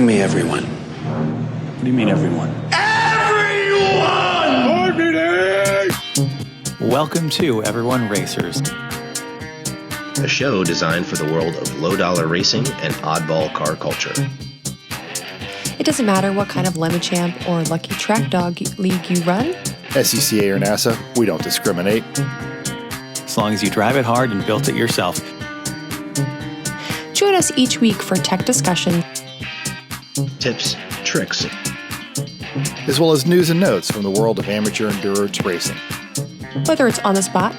Bring me everyone. What do you mean, everyone? Welcome to Everyone Racers, a show designed for the world of low-dollar racing and oddball car culture. It doesn't matter what kind of Lemmy Champ or Lucky Track Dog league you run. SCCA or NASA, we don't discriminate. as long as you drive it hard and built it yourself. Join us each week for tech discussion, Tips, tricks, as well as news and notes from the world of amateur endurance racing. whether it's on the spot,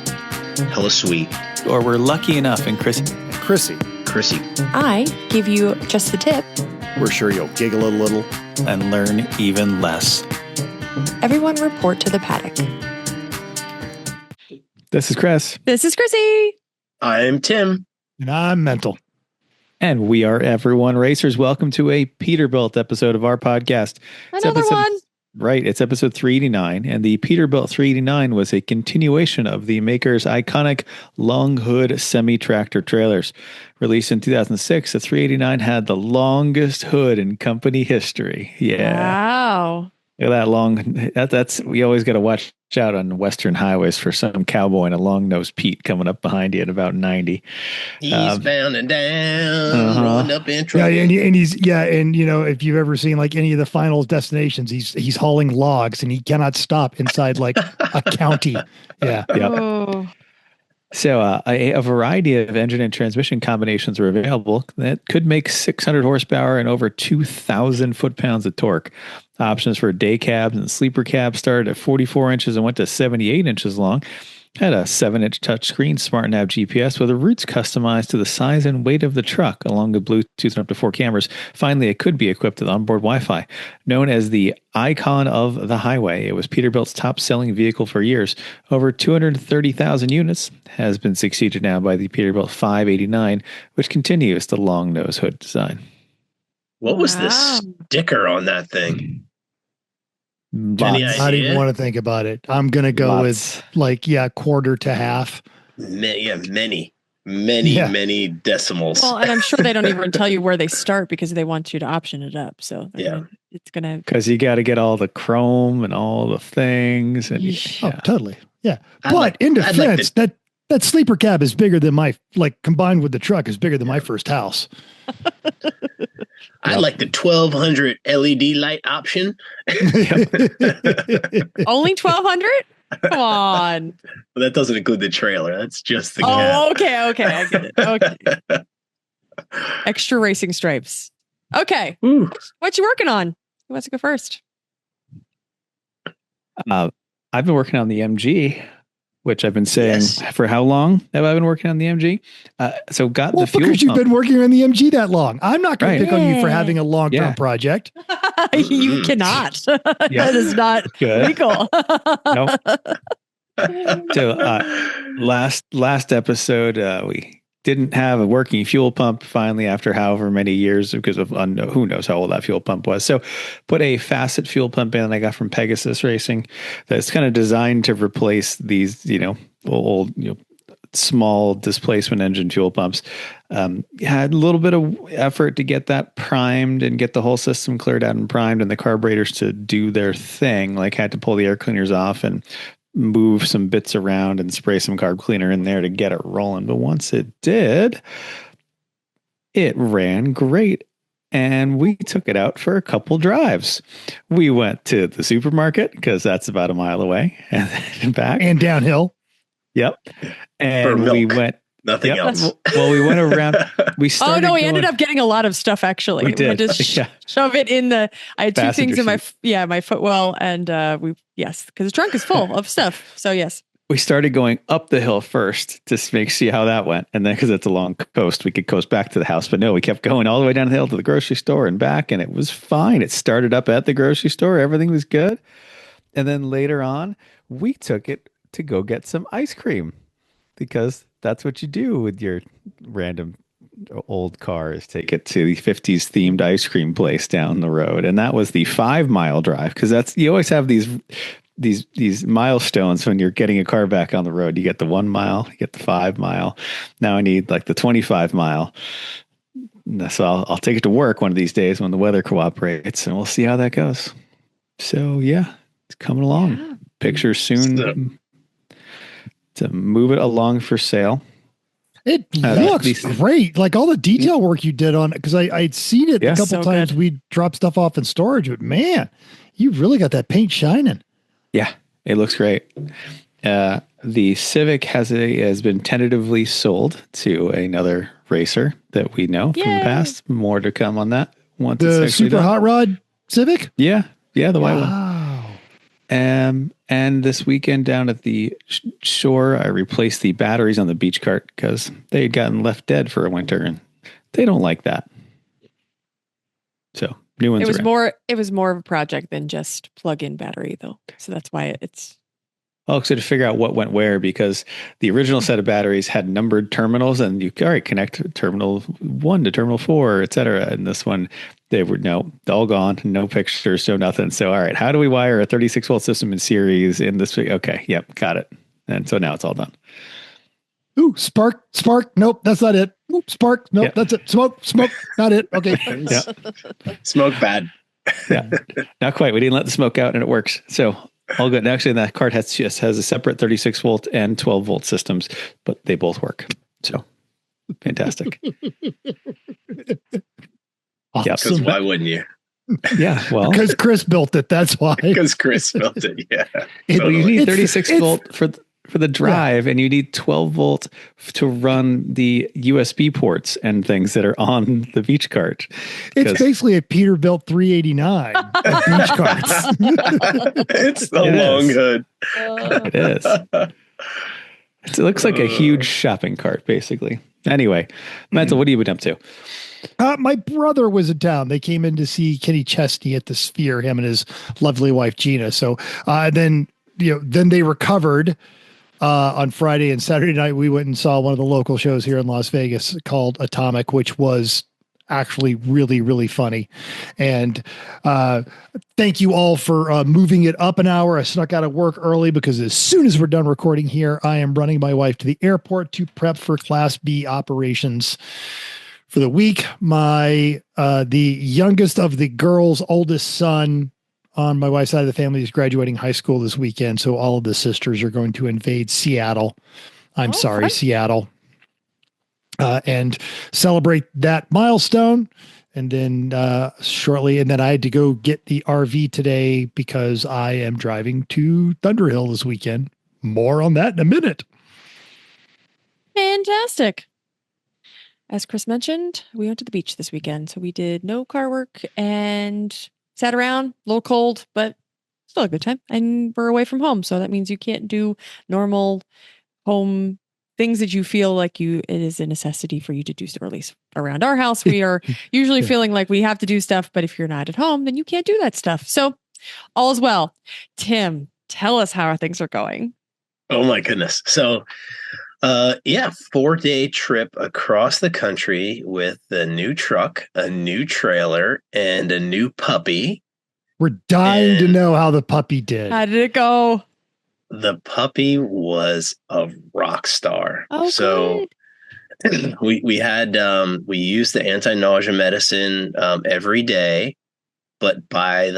hella sweet, Or we're lucky enough in Chrissy, Chrissy, I give you just the tip. we're sure you'll giggle a little. and learn even less. Everyone report to the paddock. This is Chris. This is Chrissy. I'm Tim. And I'm mental. And we are Everyone Racers. Welcome to a Peterbilt episode of our podcast. Another one. Right. It's episode 389. And the Peterbilt 389 was a continuation of the maker's iconic long hood semi-tractor trailers. Released in 2006, the 389 had the longest hood in company history. Yeah. Wow. Look at that long. That's we always got to watch out on Western highways for some cowboy in a long-nosed Pete coming up behind you at about 90. Eastbound and down, rolling up in trouble. Yeah, and you know, if you've ever seen like any of the Final Destinations, he's hauling logs and he cannot stop inside like a county. Yeah. Yep. Oh. So a variety of engine and transmission combinations are available that could make 600 horsepower and over 2,000 foot-pounds of torque. Options for day cabs and sleeper cabs started at 44 inches and went to 78 inches long. Had a 7-inch touchscreen SmartNav GPS with the routes customized to the size and weight of the truck, along with Bluetooth and up to 4 cameras. Finally, it could be equipped with onboard Wi-Fi. Known as the icon of the highway, it was Peterbilt's top-selling vehicle for years. Over 230,000 units has been succeeded now by the Peterbilt 589, which continues the long nose hood design. What was the sticker on that thing? Any I didn't idea? want to think about it. I'm gonna go with like quarter to half. Many decimals. Well, and I'm sure they don't even tell you where they start because they want you to option it up. So Yeah. it's gonna. Because you got to get all the chrome and all the things. And Oh, totally. Yeah. I'd But like- in I'd like defense, that sleeper cab is bigger than my combined with the truck is bigger than my first house. I like the 1200 LED light option. Only 1,200? Come on. Well, that doesn't include the trailer. That's just the cab. Oh, okay. I get it. Okay. Extra racing stripes. Okay. Ooh. What you working on? Who wants to go first? I've been working on the MG, which I've been saying for how long have I been working on the MG? So got the fuel because you've pump. been working on the MG that long. I'm not going to pick on you for having a long-term Yeah. project. You cannot. That is not Good. legal. Nope. So last episode, we didn't have a working fuel pump finally after however many years because of who knows how old that fuel pump was. So put a facet fuel pump in that I got from Pegasus Racing that's kind of designed to replace these, old, small displacement engine fuel pumps. Had a little bit of effort to get that primed and get the whole system cleared out and primed and the carburetors to do their thing. Like had to pull the air cleaners off and move some bits around and spray some carb cleaner in there to get it rolling. But once it did, it ran great. And we took it out for a couple drives. We went to the supermarket because that's about a mile away and then back. And downhill. Yep. For And milk. we went. Nothing Yep. else. Well, we went around. We Oh started. no, we ended up getting a lot of stuff actually. We did. Just Yeah. shove it in the. I had two Passenger things in my seat. my footwell, and because the trunk is full of stuff. So yes. We started going up the hill first to see how that went. And then because it's a long coast, we could coast back to the house. But no, we kept going all the way down the hill to the grocery store and back. And it was fine. It started up at the grocery store. Everything was good. And then later on, we took it to go get some ice cream because that's what you do with your random old car is take it to the 50s themed ice cream place down the road. And that was the 5-mile drive. Cause you always have these milestones when you're getting a car back on the road. You get the 1 mile, you get the 5 mile. Now I need like the 25 mile So I'll take it to work one of these days when the weather cooperates, and we'll see how that goes. So yeah, it's coming along. Yeah. Pictures soon to move it along for sale. It looks great. Like all the detail work you did on it, because I'd seen it a couple So times. good. We dropped stuff off in storage, but man, you really got that paint shining. Yeah, it looks great. The Civic has been tentatively sold to another racer that we know from the Yay. past. More to come on that once The it's actually super done. hot rod Civic. Yeah, the white one. Wow. And this weekend down at the shore, I replaced the batteries on the beach cart because they had gotten left dead for a winter, and they don't like that. So new ones. It was are in. more. It was more of a project than just plug-in battery, though. So that's why it's. Oh, so to figure out what went where, because the original set of batteries had numbered terminals, and you connect terminal 1 to terminal 4, et cetera. And this one, they were all gone, no pictures, no nothing. So, all right, how do we wire a 36 volt system in series in this? Okay, yep, got it. And so now it's all done. Ooh, spark. Nope, that's not it. Ooh, spark. Nope, Yeah. that's it. Smoke, not it. Okay. Yeah, Smoke bad. yeah, not quite. We didn't let the smoke out, and it works. So all good. And actually, that cart has a separate 36 volt and 12 volt systems, but they both work. So fantastic. Because Awesome. why wouldn't you? Yeah, well, Because Chris built it. That's why. Because Chris built it. Yeah. well, you need It's- 36 it's- volt for the drive, and you need 12 volt to run the USB ports and things that are on the beach cart. It's 'Cause basically a Peterbilt 389 of beach carts. It's the It long is. hood. It is. It looks like a huge shopping cart, basically. Anyway, Mental, what have you been up to? My brother was in town. They came in to see Kenny Chesney at the Sphere, him and his lovely wife Gina. So then they recovered on Friday, and Saturday night we went and saw one of the local shows here in Las Vegas called Atomic, which was actually really, really funny. And thank you all for moving it up an hour. I snuck out of work early because as soon as we're done recording here, I am running my wife to the airport to prep for Class B operations for the week. My the youngest of the girls' oldest son on my wife's side of the family is graduating high school this weekend, so all of the sisters are going to invade Seattle. I'm sorry, fun. Seattle. And celebrate that milestone. And then shortly, and then I had to go get the RV today because I am driving to Thunderhill this weekend. More on that in a minute. Fantastic. As Chris mentioned, we went to the beach this weekend. So we did no car work and sat around, a little cold, but still a good time. And we're away from home. So that means you can't do normal home things that you feel like it is a necessity for you to do. So at least around our house, we are usually Yeah. feeling like we have to do stuff. But if you're not at home, then you can't do that stuff. So all is well. Tim, tell us how things are going. Oh my goodness. So 4-day trip across the country with a new truck, a new trailer, and a new puppy. We're dying to And- know how the puppy did. How did it go? The puppy was a rock star. Oh, So we used the anti-nausea medicine every day, but by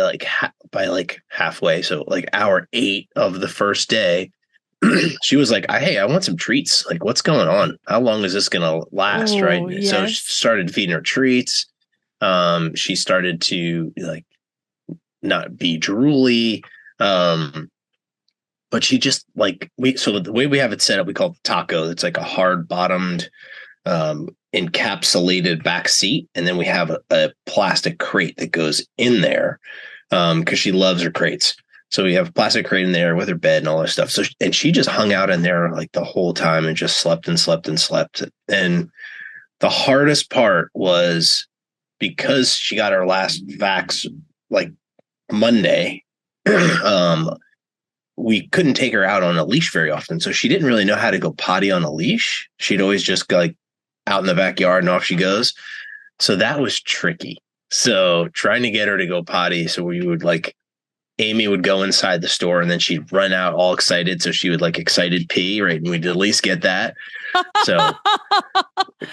halfway, so like hour 8 of the first day, she was like, "Hey, I want some treats. Like, what's going on? How long is this gonna last?" Oh, Right. So yes. she started feeding her treats. She started to like not be drooly. But she just so the way we have it set up, we call it taco. It's like a hard bottomed, encapsulated back seat. And then we have a plastic crate that goes in there because she loves her crates. So we have a plastic crate in there with her bed and all that stuff. So, and she just hung out in there like the whole time and just slept and slept and slept. And the hardest part was because she got her last vax like Monday, we couldn't take her out on a leash very often. So she didn't really know how to go potty on a leash. She'd always just go like out in the backyard and off she goes. So that was tricky. So trying to get her to go potty. So we would Amy would go inside the store and then she'd run out all excited. So she would excited pee, right? And we'd at least get that. So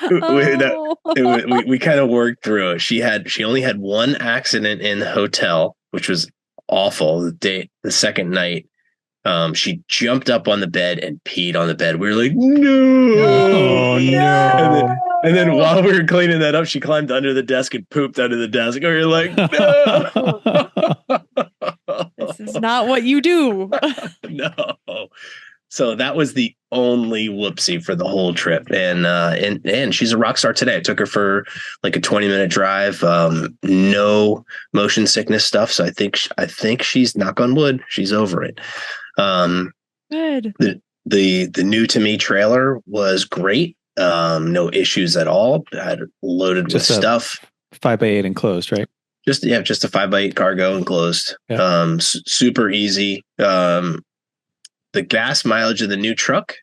we kind of worked through it. She only had one accident in the hotel, which was awful. The second night, she jumped up on the bed and peed on the bed. We were like, no, Oh no. and then while we were cleaning that up, she climbed under the desk and pooped under the desk. And we were like, no, This is not what you do. no. So that was the only whoopsie for the whole trip. And she's a rock star today. I took her for like a 20-minute drive. No motion sickness stuff. So I think she's, knock on wood, she's over it. Good. The new to me trailer was great. No issues at all. I had loaded Just with stuff. 5x8 enclosed, right? Just a 5x8 cargo enclosed. Yeah. Super easy. The gas mileage of the new truck,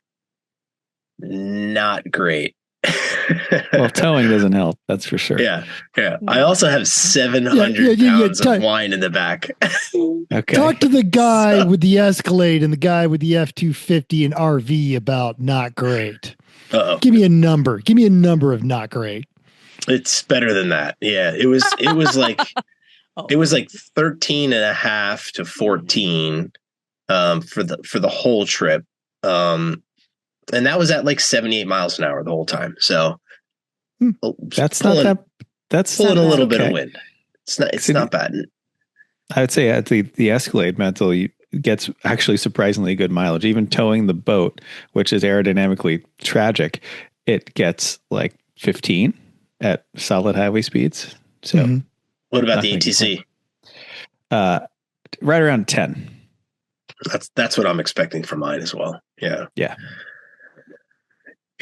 not great. Well, towing doesn't help. That's for sure. Yeah. I also have 700 pounds of wine in the back. Okay. Talk to the guy with the Escalade and the guy with the F-250 and RV about not great. Uh-oh. Give me a number. Give me a number of not great. It's better than that. Yeah. It was like, it was like 13 and a half to 14 for the whole trip. And that was at like 78 miles an hour the whole time. So that's pulling not that. That's pulling not a little okay. bit of wind. It's not bad. I would say at the Escalade mental gets actually surprisingly good mileage. Even towing the boat, which is aerodynamically tragic, it gets like 15 at solid highway speeds. So what about the ETC? Right around 10. That's what I'm expecting for mine as well. Yeah.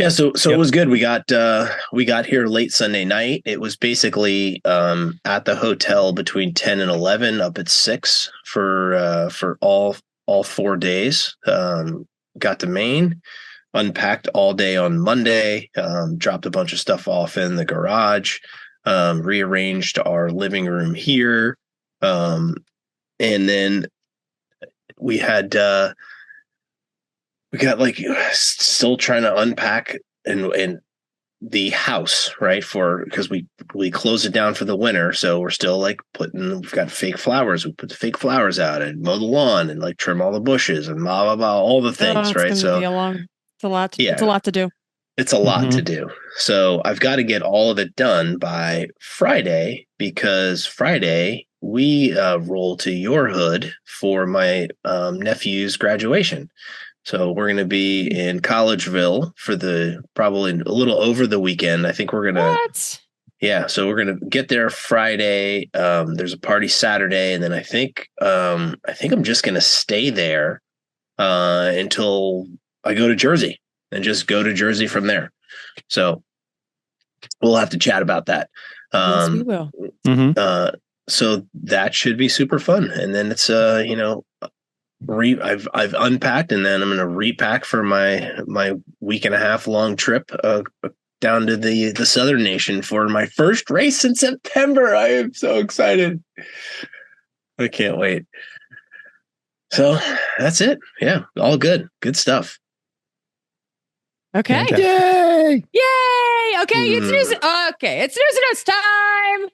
So Yep. It was good. We got here late Sunday night. It was basically at the hotel between 10 and 11, up at 6 for all 4 days. Got to Maine, unpacked all day on Monday, dropped a bunch of stuff off in the garage, rearranged our living room here, and then we got like still trying to unpack and the house, right? Because we closed it down for the winter. So we're still like we've got fake flowers. We put the fake flowers out and mow the lawn and like trim all the bushes and blah, blah, blah, all the things, right? So it's a lot. It's a lot to do. It's a lot to do. So I've got to get all of it done by Friday, because Friday we roll to your hood for my nephew's graduation. So we're going to be in Collegeville for probably a little over the weekend. I think we're going to. What? Yeah. So we're going to get there Friday. There's a party Saturday. And then I think I'm just going to stay there until I go to Jersey and just go to Jersey from there. So we'll have to chat about that. Yes, we will. So that should be super fun. And then it's, I've unpacked, and then I'm going to repack for my week and a half long trip down to the Southern Nation for my first race in September. I am so excited. I can't wait. So that's it. Yeah, all good. Good stuff. Okay. Yay! Yay! Okay, it's news. Okay, it's news and notes time.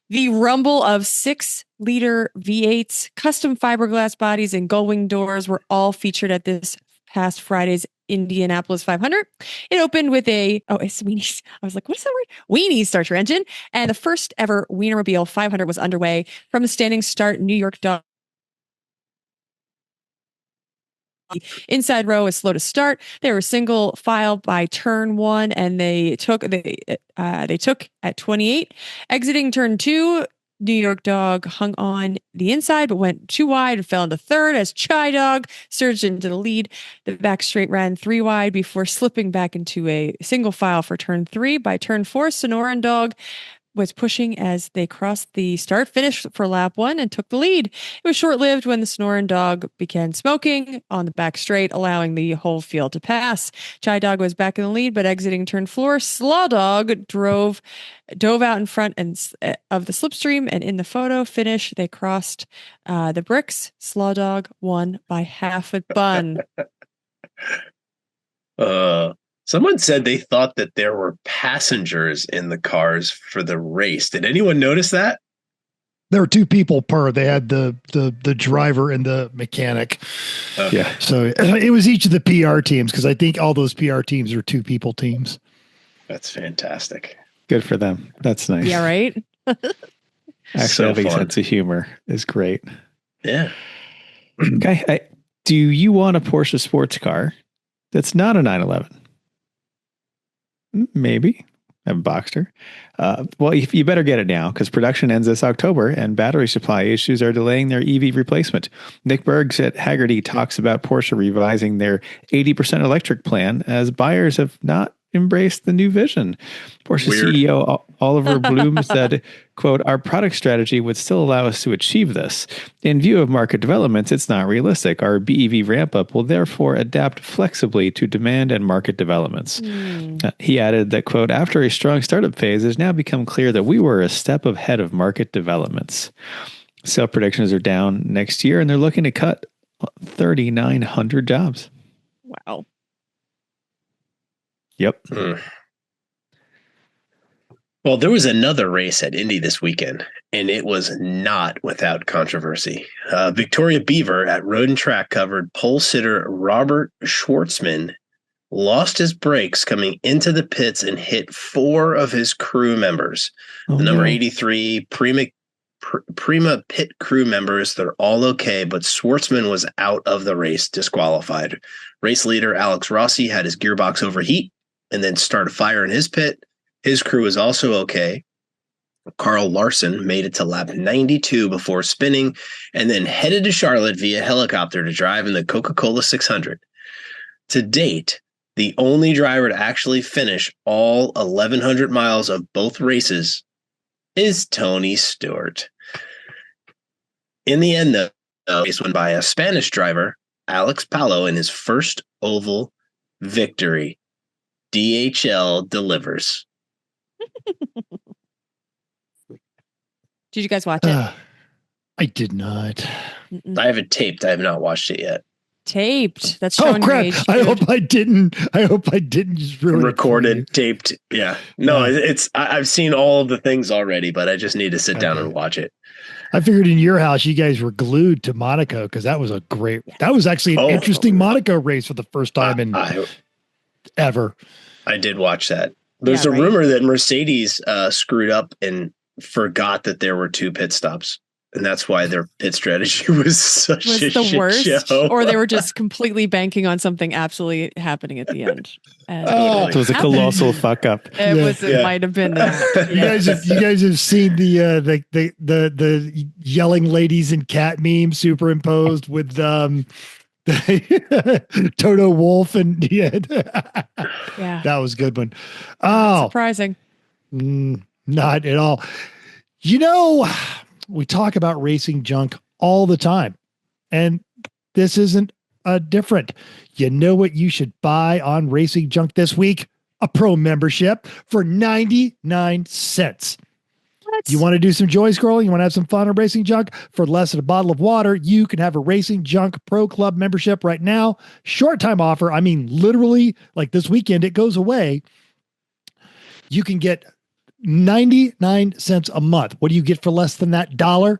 The rumble of 6-liter V8s, custom fiberglass bodies, and gull-wing doors were all featured at this past Friday's Indianapolis 500. It opened with it's Weenies. I was like, what is that word? Weenies starter engine. And the first ever Weeniermobile 500 was underway from the standing start. New York Dog. Inside row is slow to start. They were single file by turn 1, and they took at 28. Exiting turn 2, New York Dog hung on the inside but went too wide and fell into third as Chai Dog surged into the lead. The back straight ran 3 wide before slipping back into a single file for turn 3. By turn 4, Sonoran Dog was pushing as they crossed the start finish for lap 1 and took the lead. It was short-lived when the Snoring Dog began smoking on the back straight, allowing the whole field to pass. Chai Dog was back in the lead, but exiting turn 4, Slaw Dog dove out in front of the slipstream, and in the photo finish, they crossed the bricks. Slaw Dog won by half a bun. Someone said they thought that there were passengers in the cars for the race. Did anyone notice that? There were 2 people per. They had the driver and the mechanic. Okay. Yeah. So it was each of the PR teams, because I think all those PR teams are 2 people teams. That's fantastic. Good for them. That's nice. Yeah, right? Actually, So having a fun. sense of humor is great. Yeah. Okay. Do you want a Porsche sports car that's not a 911? Maybe. I have a Boxster. Well, you better get it now, because production ends this October and battery supply issues are delaying their EV replacement. Nick Bergs at Haggerty talks about Porsche revising their 80% electric plan as buyers have not embraced the new vision. Porsche Weird. CEO Oliver Bloom said, quote, "Our product strategy would still allow us to achieve this. In view of market developments, it's not realistic. Our BEV ramp-up will therefore adapt flexibly to demand and market developments." He added that, quote, "After a strong startup phase, it has now become clear that we were a step ahead of market developments." Sale predictions are down next year, and they're looking to cut 3,900 jobs. Wow. Yep. Well, there was another race at Indy this weekend, and it was not without controversy. Victoria Beaver at Road and Track covered pole sitter Robert Schwartzman lost his brakes coming into the pits and hit 4 of his crew members. Oh, The number no. 83 Prima pit crew members, they're all okay, but Schwartzman was out of the race, disqualified. Race leader Alex Rossi had his gearbox overheat and then start a fire in his pit. His crew was also okay. Carl Larson made it to lap 92 before spinning and then headed to Charlotte via helicopter to drive in the Coca-Cola 600. To date, the only driver to actually finish all 1,100 miles of both races is Tony Stewart. In the end, though, the race won by a Spanish driver, Alex Palou, in his first oval victory. DHL delivers. Did you guys watch it? I did not. Mm-mm. I have it taped. I have not watched it yet. Taped. That's Oh showing your crap! age, I dude. hope I didn't just ruin it for you. Recorded, taped. Yeah. No, Yeah. I've seen all of the things already, but I just need to sit down Okay. and watch it. I figured in your house you guys were glued to Monaco, because that was actually an interesting Monaco race for the first time in ever. I did watch that. There's Yeah, a right. rumor that Mercedes screwed up and forgot that there were 2 pit stops. And that's why their pit strategy was such Was a the shit worst, show. or they were just completely banking on something absolutely happening at the end. And Oh, It was a happened. colossal fuck up. It Yeah. might have been that. You guys have seen the yelling ladies and cat meme superimposed with Toto Wolf and Yeah. that was a good one. Oh, Surprising. not at all. You know, we talk about racing junk all the time, and this isn't different. You know what you should buy on Racing Junk this week? A pro membership for 99 cents. What? You want to do some joy scrolling? You want to have some fun on Racing Junk? For less than a bottle of water, you can have a Racing Junk Pro Club membership right now. Short time offer. I mean, literally, like this weekend, it goes away. You can get 99 cents a month. What do you get for less than that $1?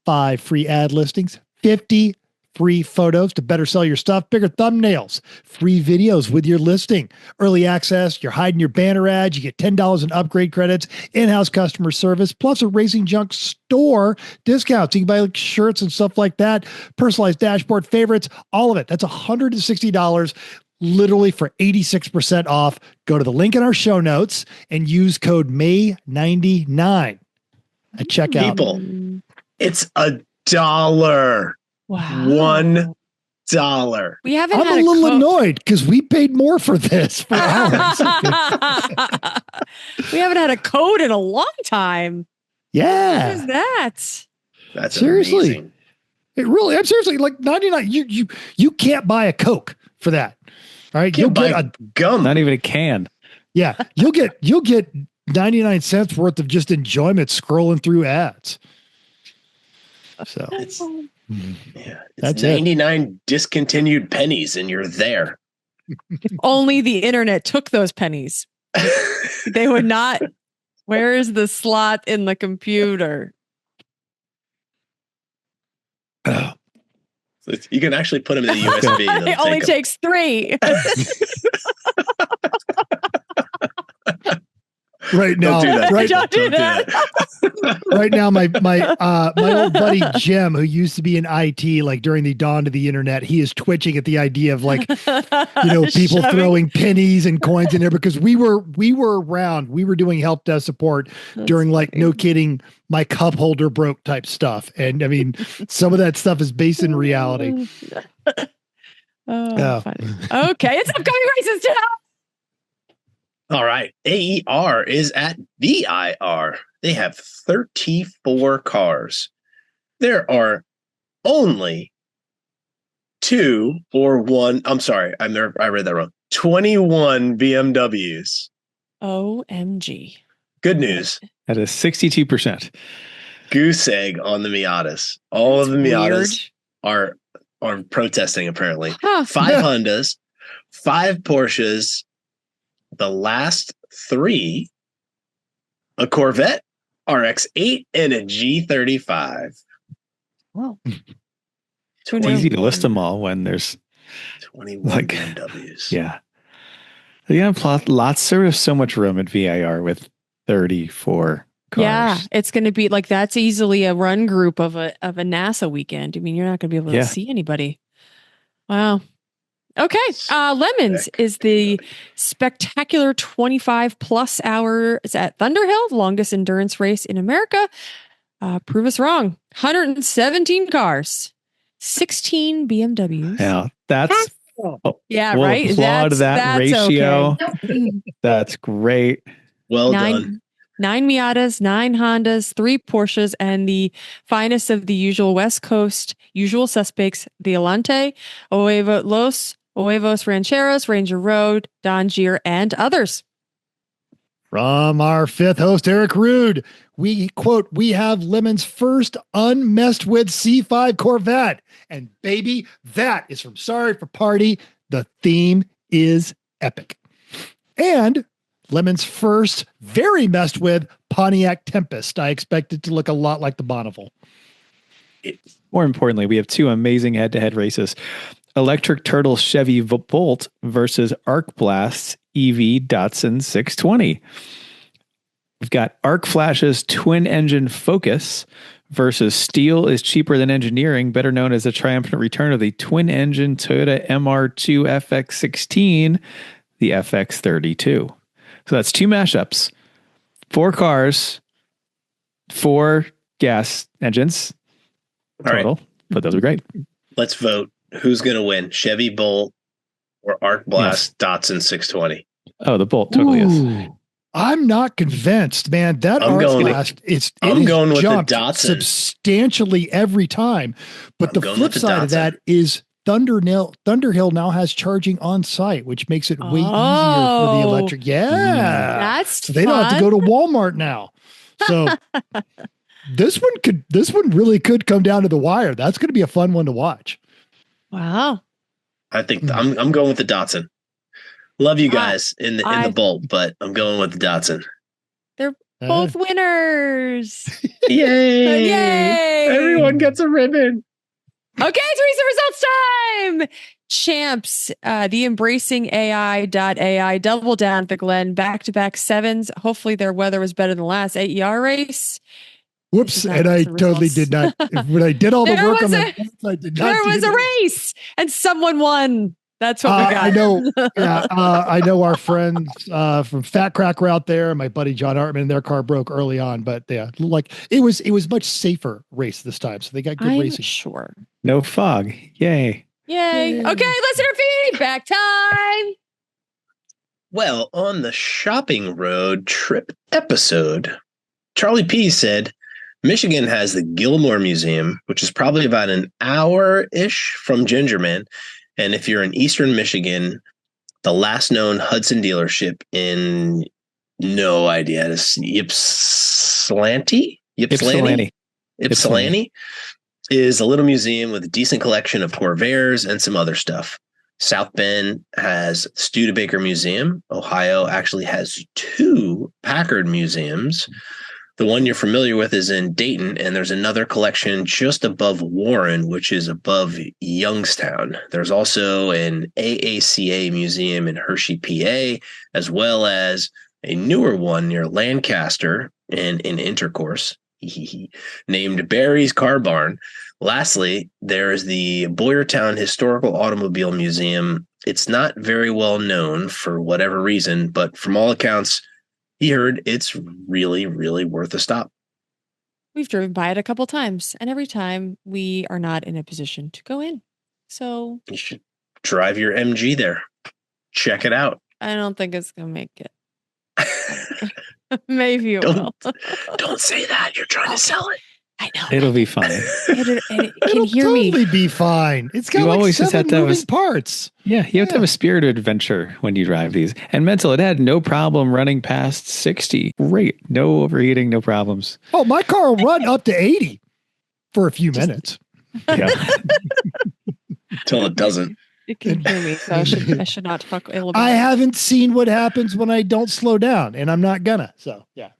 5 free ad listings, 50 free photos to better sell your stuff, bigger thumbnails, free videos with your listing, early access, you're hiding your banner ads, you get $10 in upgrade credits, in-house customer service, plus a Racing Junk store discounts. You can buy like shirts and stuff like that, personalized dashboard favorites, all of it. That's $160. Literally for 86% off. Go to the link in our show notes and use code May99 at checkout. People, it's $1. Wow. $1. We haven't I'm had a little Coke. annoyed because we paid more for this for ours. We haven't had a code in a long time. What Yeah, is that? That's Seriously. amazing. it really. I'm seriously like 99. You can't buy a Coke for that. All right, you'll Can't get buy gum. Not even a can. you'll get 99 cents worth of just enjoyment scrolling through ads. So It's mm, yeah, it's That's it. 99 discontinued pennies, and you're there. If only the internet took those pennies. They would not. Where is the slot in the computer? Oh, You can actually put them in the USB. It only takes 3. Right now, Don't do that. right now, my old buddy Jim, who used to be in IT, like during the dawn of the internet, he is twitching at the idea of like, people throwing pennies and coins in there, because we were around. We were doing help desk support during like, no kidding, my cup holder broke type stuff, and I mean, some of that stuff is based in reality. Funny. Okay, it's upcoming races tonight. All right. AER is at VIR. They have 34 cars. There are only 2 or 1. I'm sorry. I read that wrong. 21 BMWs. OMG. Good news. that is 62%. Goose egg on the Miatas. All of the Miatas are protesting, apparently. Huh. 5 Hondas, 5 Porsches. The last 3, a Corvette RX-8 and a G35. Wow. It's easy to list them all when there's 21 BMWs. Yeah. Yeah, lots. There is so much room at VIR with 34 cars. Yeah, it's going to be like, that's easily a run group of a NASA weekend. I mean, you're not going to be able to see anybody. Wow. Okay. Lemons is the spectacular 25 plus hours at Thunderhill, longest endurance race in America. Prove us wrong. 117 cars, 16 BMWs. Yeah, that's we'll right. Applaud that ratio. Okay. That's great. Well done. 9 Miatas, 9 Hondas, 3 Porsches, and the finest of the usual West Coast usual suspects: the Elante, Huevos Rancheros, Ranger Road, Don Gier, and others. From our 5th host, Eric Rude, we quote, "We have Lemon's first unmessed with C5 Corvette. And baby, that is from Sorry for Party. The theme is epic." And Lemon's first very messed with Pontiac Tempest. I expect it to look a lot like the Bonneville. More importantly, we have 2 amazing head-to-head races. Electric Turtle Chevy Bolt versus Arc Blast's EV Datsun 620. We've got Arc Flash's twin-engine Focus versus Steel is Cheaper Than Engineering, better known as the triumphant return of the twin-engine Toyota MR2 FX16, the FX32. So that's 2 mashups, 4 cars, 4 gas engines total. Right. But those are great. Let's vote. Who's going to win? Chevy Bolt or Arc Blast Datsun 620? Oh, the Bolt totally is. I'm not convinced, man. That Arc Blast, I'm going with the Datsun substantially every time. But the flip side of that is Thunderhill now has charging on site, which makes it way easier for the electric. Yeah, that's so they don't have to go to Walmart now. So this one really could come down to the wire. That's going to be a fun one to watch. Wow. I think I'm going with the Datsun. Love you guys in the Bolt, but I'm going with the Datsun. They're both winners. Yay! Yay! Everyone gets a ribbon. Okay, it's recent results time. Champs, the Embracing AI.ai double down at the Glen, back-to-back 7s. Hopefully their weather was better than the last AER race. Whoops, and I totally did not. When I did all the work on the I did not. There was a race, and someone won. That's what we got. I know. I know our friends from Fat Cracker out there, and my buddy John Artman. Their car broke early on, but yeah, like it was much safer race this time, so they got good racing. Sure. No fog. Yay. Okay, listener feedback time. Well, on the shopping road trip episode, Charlie P said Michigan has the Gilmore Museum, which is probably about an hour-ish from Gingerman. And if you're in Eastern Michigan, the last known Hudson dealership in no idea, it's Ypsilanti is a little museum with a decent collection of Corvairs and some other stuff. South Bend has Studebaker Museum. Ohio actually has 2 Packard museums. The one you're familiar with is in Dayton, and there's another collection just above Warren, which is above Youngstown. There's also an AACA museum in Hershey, PA, as well as a newer one near Lancaster and in Intercourse, named Barry's Car Barn. Lastly, there is the Boyertown Historical Automobile Museum. It's not very well known for whatever reason, but from all accounts, he heard it's really, really worth a stop. We've driven by it a couple times, and every time we are not in a position to go in. So You should drive your MG there. Check it out. I don't think it's going to make it. Maybe it will. Don't say that. You're trying to sell it. I know. It'll be fine. It can It'll hear me. totally be fine. It's got You like always just 7 have to have moving parts. Yeah, you have to have a spirit of adventure when you drive these. And mental, it had no problem running past 60. Great. No overheating, no problems. Oh, my car will run up to 80 for a few minutes. Yeah. Until it doesn't. It can hear me, so I should not fuck ill about I it. haven't seen what happens when I don't slow down, and I'm not gonna. So, yeah.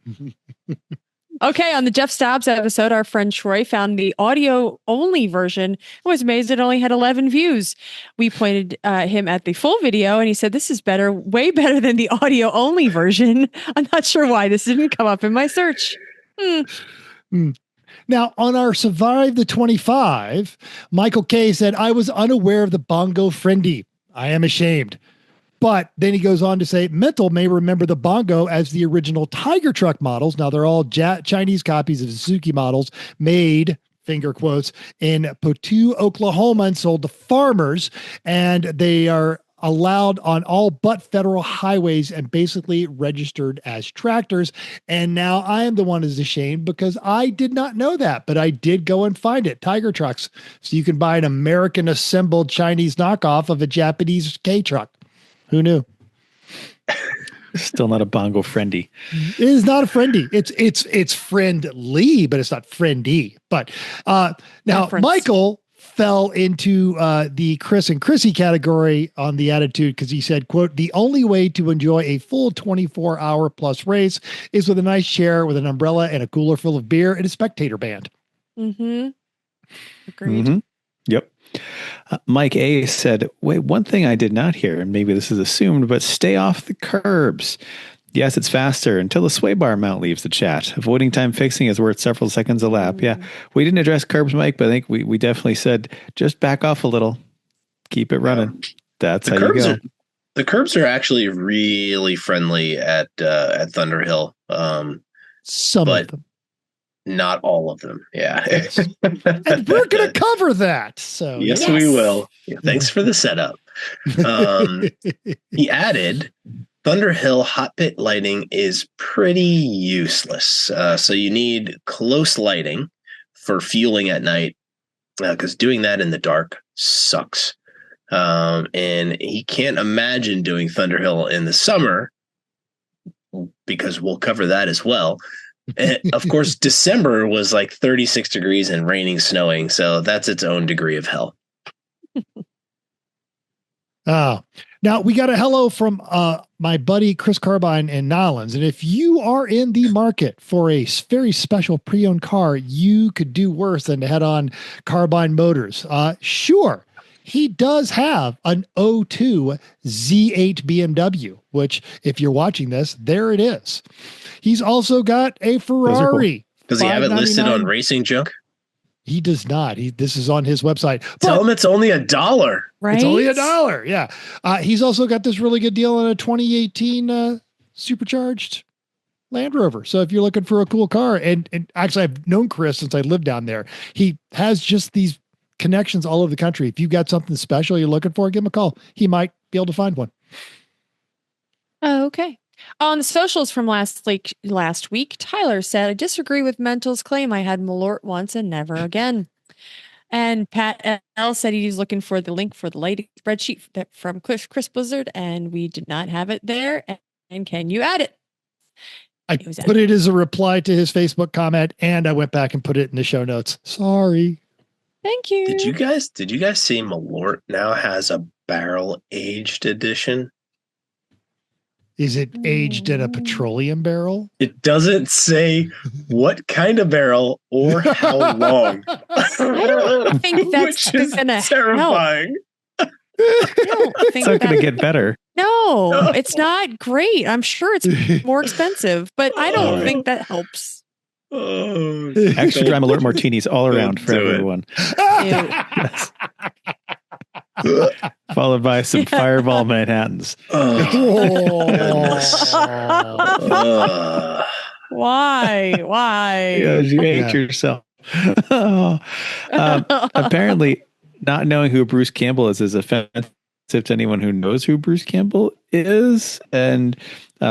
Okay, on the Jeff Stobbs episode, our friend Troy found the audio-only version and was amazed it only had 11 views. We pointed him at the full video, and he said, this is better, way better than the audio-only version. I'm not sure why this didn't come up in my search. Now, on our Survive the 25, Michael K said, I was unaware of the Bongo Friendly. I am ashamed. But then he goes on to say, Mental may remember the Bongo as the original Tiger truck models. Now, they're all Chinese copies of Suzuki models made, finger quotes, in Poteau, Oklahoma, and sold to farmers. And they are allowed on all but federal highways and basically registered as tractors. And now I am the one who's ashamed because I did not know that, but I did go and find it. Tiger trucks. So you can buy an American assembled Chinese knockoff of a Japanese K truck. Who knew? Still not a Bongo friendly. It is not a friendly. It's friendly, but it's not friendly. But now Reference. Michael fell into the Chris and Chrissy category on the attitude because he said, quote, the only way to enjoy a full 24-hour plus race is with a nice chair with an umbrella and a cooler full of beer and a spectator band. Mm-hmm. Agreed. Mhm. Yep. Mike A said, wait, one thing I did not hear, and maybe this is assumed, but stay off the curbs. Yes, it's faster until the sway bar mount leaves the chat. Avoiding time fixing is worth several seconds a lap. Yeah, we didn't address curbs, Mike, but I think we definitely said just back off a little. Keep it running. That's how you go. The curbs are actually really friendly at Thunderhill. Some But of them. not all of them. Yeah. And we're going to cover that. So Yes, we will. Yeah, thanks for the setup. He added, Thunderhill hot pit lighting is pretty useless. So you need close lighting for fueling at night because doing that in the dark sucks. And he can't imagine doing Thunderhill in the summer because we'll cover that as well. And of course, December was like 36 degrees and raining, snowing. So that's its own degree of hell. Now we got a hello from my buddy Chris Carbine in Nolans. And if you are in the market for a very special pre-owned car, you could do worse than to head on Carbine Motors. Sure. He does have an 02 Z8 BMW, which if you're watching this, there it is. He's also got a Ferrari. Does he have it listed on Racing Junk? He does not. This is on his website. Tell him it's only $1. Right? It's only $1. Yeah. He's also got this really good deal on a 2018 supercharged Land Rover. So if you're looking for a cool car, and actually I've known Chris since I lived down there. He has just these connections all over the country. If you've got something special you're looking for, give him a call. He might be able to find one. Oh, okay. On the socials from last week, Tyler said, I disagree with Mental's claim. I had Malort once and never again. And Pat L said he's looking for the link for the latest spreadsheet from Chris Blizzard, and we did not have it there. And can you add it? I put it as a reply to his Facebook comment, and I went back and put it in the show notes. Sorry. Thank you. Did you guys see Malort now has a barrel aged edition? Is it aged in a petroleum barrel? It doesn't say what kind of barrel or how long. I don't think that's Which is going to help. terrifying. I don't think It's not going to get better. No, it's not great. I'm sure it's more expensive, but I don't think that helps. Oh, Extra dry Malort martinis all around for do it. everyone. Yes. Followed by some Fireball Manhattans. goodness. Why? Because you hate yourself. Apparently, not knowing who Bruce Campbell is offensive to anyone who knows who Bruce Campbell is. And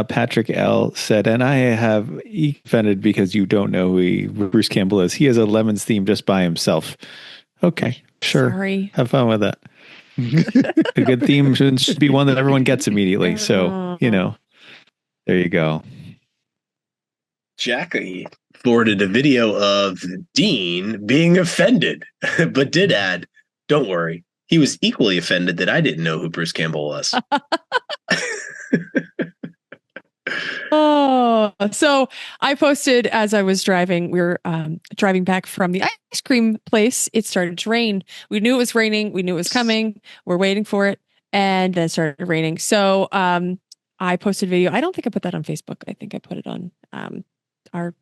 Patrick L. said, and I have offended because you don't know who Bruce Campbell is. He has a Lemons theme just by himself. Okay, sure. Sorry. Have fun with that. A good theme should be one that everyone gets immediately. So, there you go. Jackie forwarded a video of Dean being offended, but did add, don't worry. He was equally offended that I didn't know who Bruce Campbell was. Oh, so I posted as I was driving. We were driving back from the ice cream place. It started to rain. We knew it was raining. We knew it was coming. We're waiting for it. And then it started raining. So I posted a video. I don't think I put that on Facebook. I think I put it on our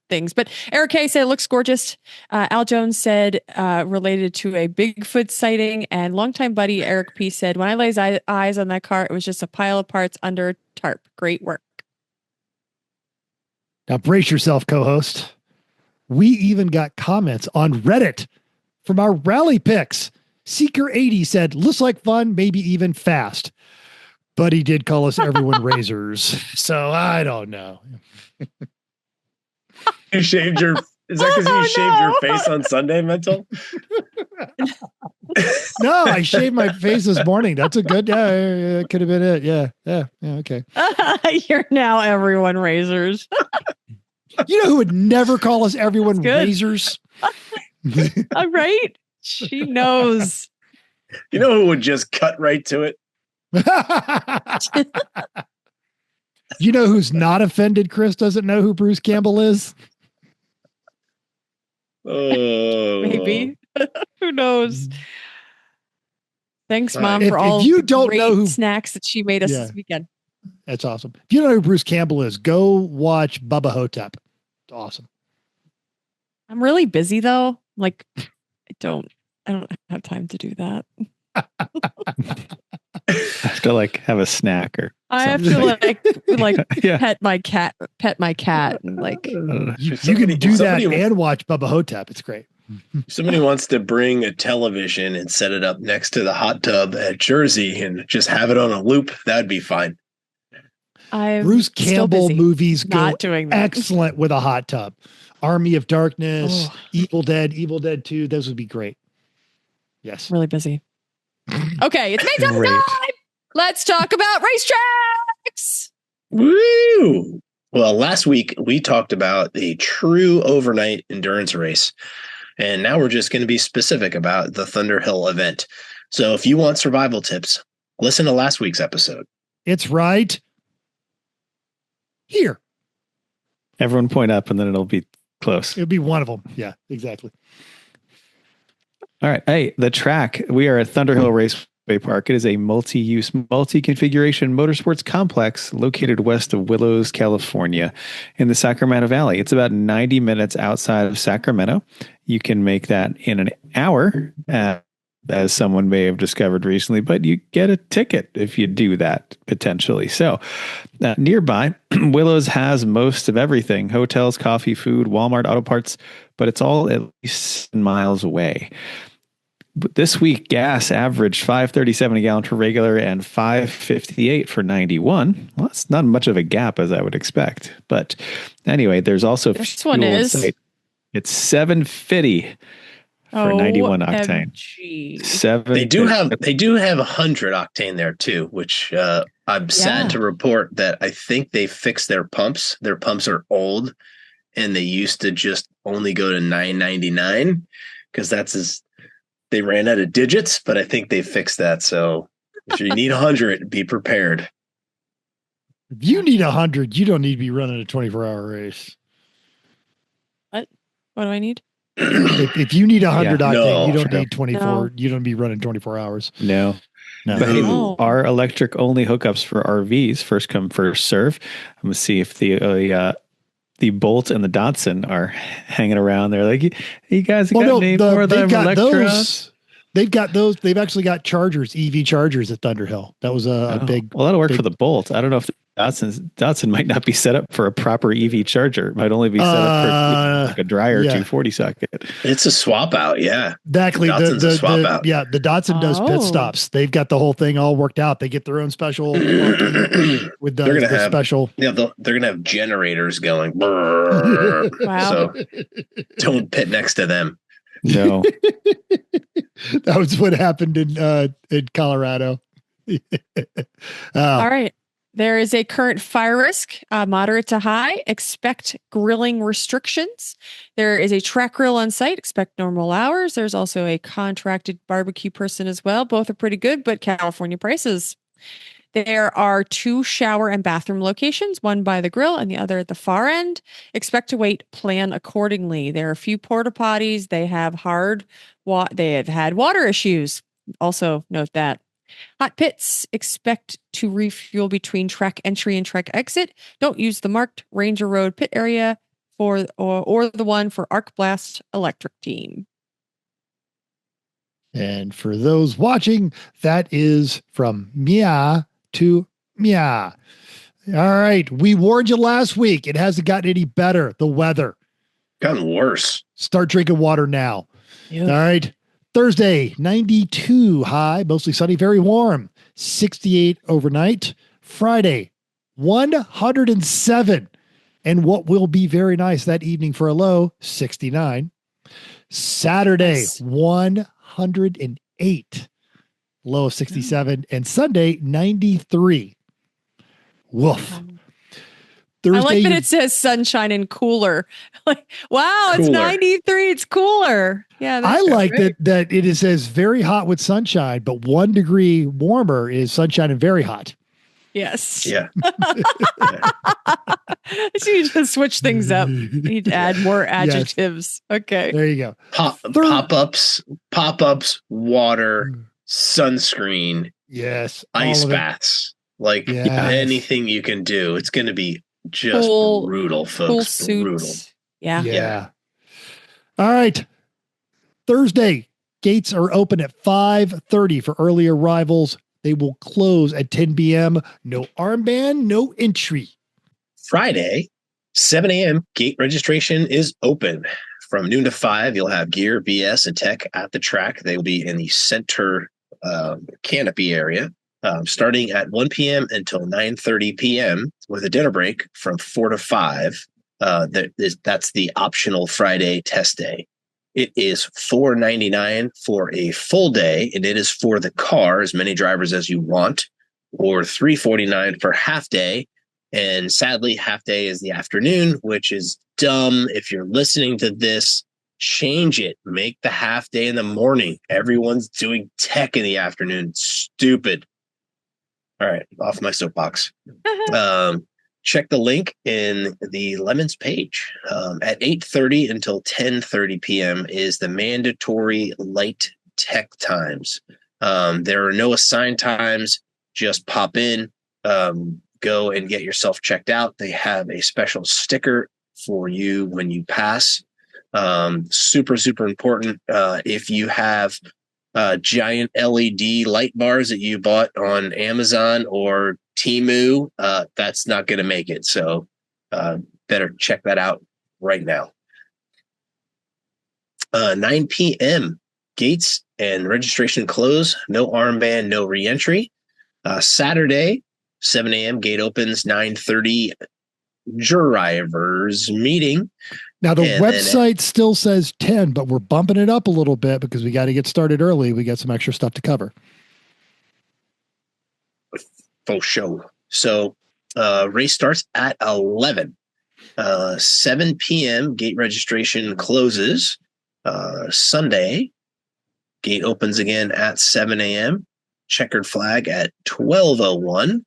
things. But Eric K said it looks gorgeous. Al Jones said related to a Bigfoot sighting. And longtime buddy Eric P said, when I laid eyes on that car, it was just a pile of parts under a tarp. Great work. Now brace yourself, co-host. We even got comments on Reddit from our rally picks. Seeker80 said, looks like fun, maybe even fast. But he did call us everyone razors. So I don't know. You shaved your... Is that because you shaved your face on Sunday, Mental? No, I shaved my face this morning. That's a good, yeah, could have been it. Yeah, okay. You're now everyone razors. You know who would never call us everyone razors? All right. She knows. You know who would just cut right to it? You know who's not offended? Chris doesn't know who Bruce Campbell is. Oh, Maybe. Who knows? Thanks, Mom, If for all you don't great know who snacks that she made us this weekend. That's awesome. If you don't know who Bruce Campbell is, go watch Bubba Hotep. It's awesome. I'm really busy though. Like, I don't have time to do that. I have to have a snack or I have something. to Yeah. pet my cat, and You can do that and watch Bubba Hotep. It's great. Somebody wants to bring a television and set it up next to the hot tub at Jersey and just have it on a loop. That'd be fine. Bruce Campbell movies go doing that. excellent with a hot tub. Army of Darkness, Evil Dead 2. Those would be great. Yes. Really busy. Okay, it's Maytime time. Let's talk about racetracks. Woo! Well, last week we talked about a true overnight endurance race. And now we're just going to be specific about the Thunderhill event. So if you want survival tips, listen to last week's episode. It's right here. Everyone point up and then it'll be close. It'll be one of them. Yeah, exactly. All right. Hey, the track. We are at Thunderhill Raceway Park. It is a multi-use, multi-configuration motorsports complex located west of Willows, California, in the Sacramento Valley. It's about 90 minutes outside of Sacramento. You can make that in an hour, as someone may have discovered recently, but you get a ticket if you do that, potentially. So nearby, Willows has most of everything: hotels, coffee, food, Walmart, auto parts, but it's all at least 7 miles away. But this week, gas averaged $5.37 a gallon for regular and $5.58 for 91. Well, that's not much of a gap as I would expect. But anyway, there's also this one is. It's $7.50 for 91 octane. They do have 100 octane there too, which I'm sad to report that I think they fixed their pumps. Their pumps are old, and they used to just only go to $9.99. because they ran out of digits, but I think they fixed that. So if you need 100, be prepared. If you need 100, you don't need to be running a 24-hour race. What do I need? If you need 100 octane, No, you don't no. need 24. No. You don't be running 24 hours. No. No. But hey, Oh. our electric only hookups for RVs, first come, first serve. I'm going to see if the Bolt and the Datsun are hanging around there. Like, you guys got any more of them they've got Electras? those. They've got those. They've actually got chargers, EV chargers at Thunderhill. That was a big. Well, that'll work big- for the Bolt. I don't know if the Datsun might not be set up for a proper EV charger. It might only be set up for like a dryer 240 socket. It's a swap out. Yeah. Exactly. Datsun's a swap out. Yeah, the Datsun does pit stops. They've got the whole thing all worked out. They get their own special with They're gonna the have special. Yeah, they're gonna have generators going. Brrr. Wow. So don't pit next to them. No. That was what happened in Colorado. All right. There is a current fire risk, moderate to high. Expect grilling restrictions. There is a track grill on site. Expect normal hours. There's also a contracted barbecue person as well. Both are pretty good, but California prices. There are 2 shower and bathroom locations, one by the grill and the other at the far end. Expect to wait, plan accordingly. There are a few porta potties. They have they have had water issues. Also note that. Hot pits, expect to refuel between track entry and track exit. Don't use the marked Ranger Road pit area or the one for Arc Blast Electric Team. And for those watching, that is from Mia to Mia. All right. We warned you last week. It hasn't gotten any better. The weather. Gotten worse. Start drinking water now. Yeah. All right. Thursday, 92 high, mostly sunny, very warm, 68 overnight. Friday, 107. And what will be very nice that evening for a low, 69. Saturday, Nice. 108, low of 67. And Sunday, 93. Woof. Thursday, I like that it says sunshine and cooler. Like, wow, it's Cooler. 93. It's cooler. Yeah, I that's like great. that it says very hot with sunshine, but 1 degree warmer is sunshine and very hot. Yes. Yeah. So you just switch things up. You need to add more adjectives. Okay. There you go. Pop-ups, water, sunscreen, Yes. ice all of it. baths. Like Yes. anything you can do. It's going to be just Cool- brutal, Cool folks. Brutal. suits. Yeah. Yeah. All right. Thursday, gates are open at 5:30 for early arrivals. They will close at 10 p.m. No armband, no entry. Friday, 7 a.m. gate registration is open. From noon to 5, you'll have gear, BS, and tech at the track. They will be in the center canopy area. Starting at 1 p.m. until 9:30 p.m. with a dinner break from 4 to 5. That's the optional Friday test day. It is $4.99 for a full day, and it is for the car, as many drivers as you want, or $3.49 for half day. And sadly, half day is the afternoon, which is dumb. If you're listening to this, change it. Make the half day in the morning. Everyone's doing tech in the afternoon. Stupid. All right, off my soapbox. Check the link in the Lemons page. At 8:30 until 10:30 p.m. is the mandatory light tech times. There are no assigned times. Just pop in, go and get yourself checked out. They have a special sticker for you when you pass. Super, super important. If you have giant LED light bars that you bought on Amazon or Temu, that's not going to make it. So better check that out right now. 9 p.m. gates and registration close. No armband, no reentry. Saturday, 7 a.m. gate opens. 9:30 drivers meeting. Now, the And then- website still says 10, but we're bumping it up a little bit because we got to get started early. We got some extra stuff to cover. Full show. So race starts at 11. 7 p.m. gate registration closes. Sunday, gate opens again at 7 a.m., checkered flag at 12:01,